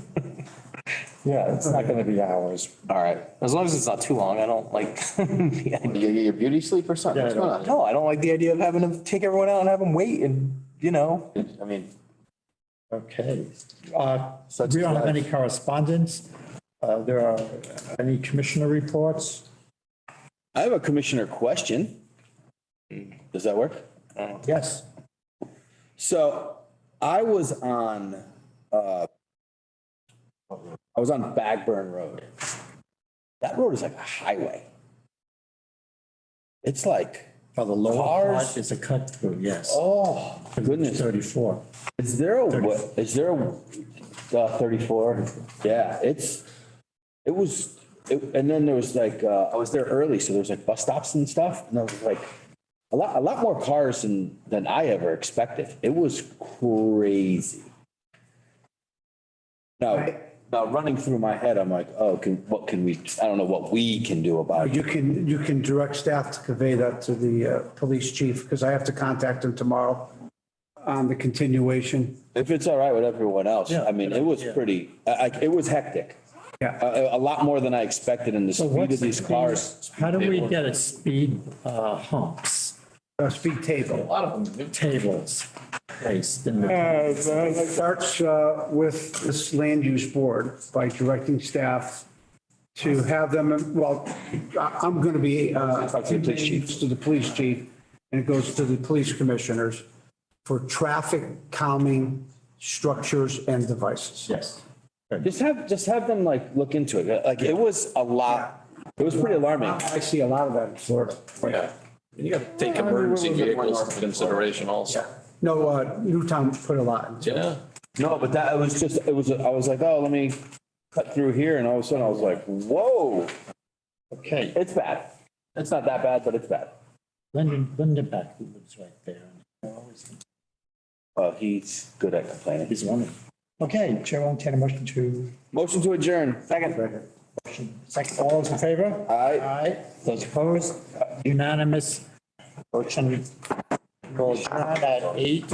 Yeah, it's not gonna be hours. All right, as long as it's not too long, I don't like the idea. You get your beauty sleep or something? What's going on? No, I don't like the idea of having to take everyone out and have them wait and, you know. I mean, Okay. Such We don't is have life. any correspondence. There are any commissioner reports? I have a commissioner question. Does that work? Yes. So I was on Bagburn Road. That road is like a highway. It's like, For the lower Cars? part is a cut through, yes. oh, goodness. 34. Is there a, what, is there a, 34? Yeah, and then there was like, I was there early, so there was like bus stops and stuff, and there was like a lot more cars than I ever expected. It was crazy. Now running through my head, I'm like, oh, I don't know what we can do about it. You can direct staff to convey that to the police chief, because I have to contact him tomorrow on the continuation. If it's all right with everyone else. Yeah. I mean, it was pretty, it was hectic. Yeah. A lot more than I expected in the So speed what's of these the- cars. How do we get a speed humps, Speed table. A lot of them. tables placed in the, It starts with this land use board by directing staff to have them, well, I'm going to be Talk to the police chief. to the police chief, and it goes to the police commissioners for traffic calming structures and devices. yes. Just have them like look into it. Like it was a lot. It was pretty alarming. I see a lot of that in Florida. Yeah. You gotta take emergency vehicles into consideration also. No, Newtown put a lot into it. Yeah. No, but I was like, oh, let me cut through here. And all of a sudden I was like, whoa, Okay, it's bad. It's not that bad, but it's bad. Linda Beck, who lives right there. He's good at complaining. He's wonderful. Okay, Chair will entertain a motion to. Motion to adjourn. Second. Second, all those in favor? Aye. Aye. Those opposed? Unanimous. Motion will adjourn at 8.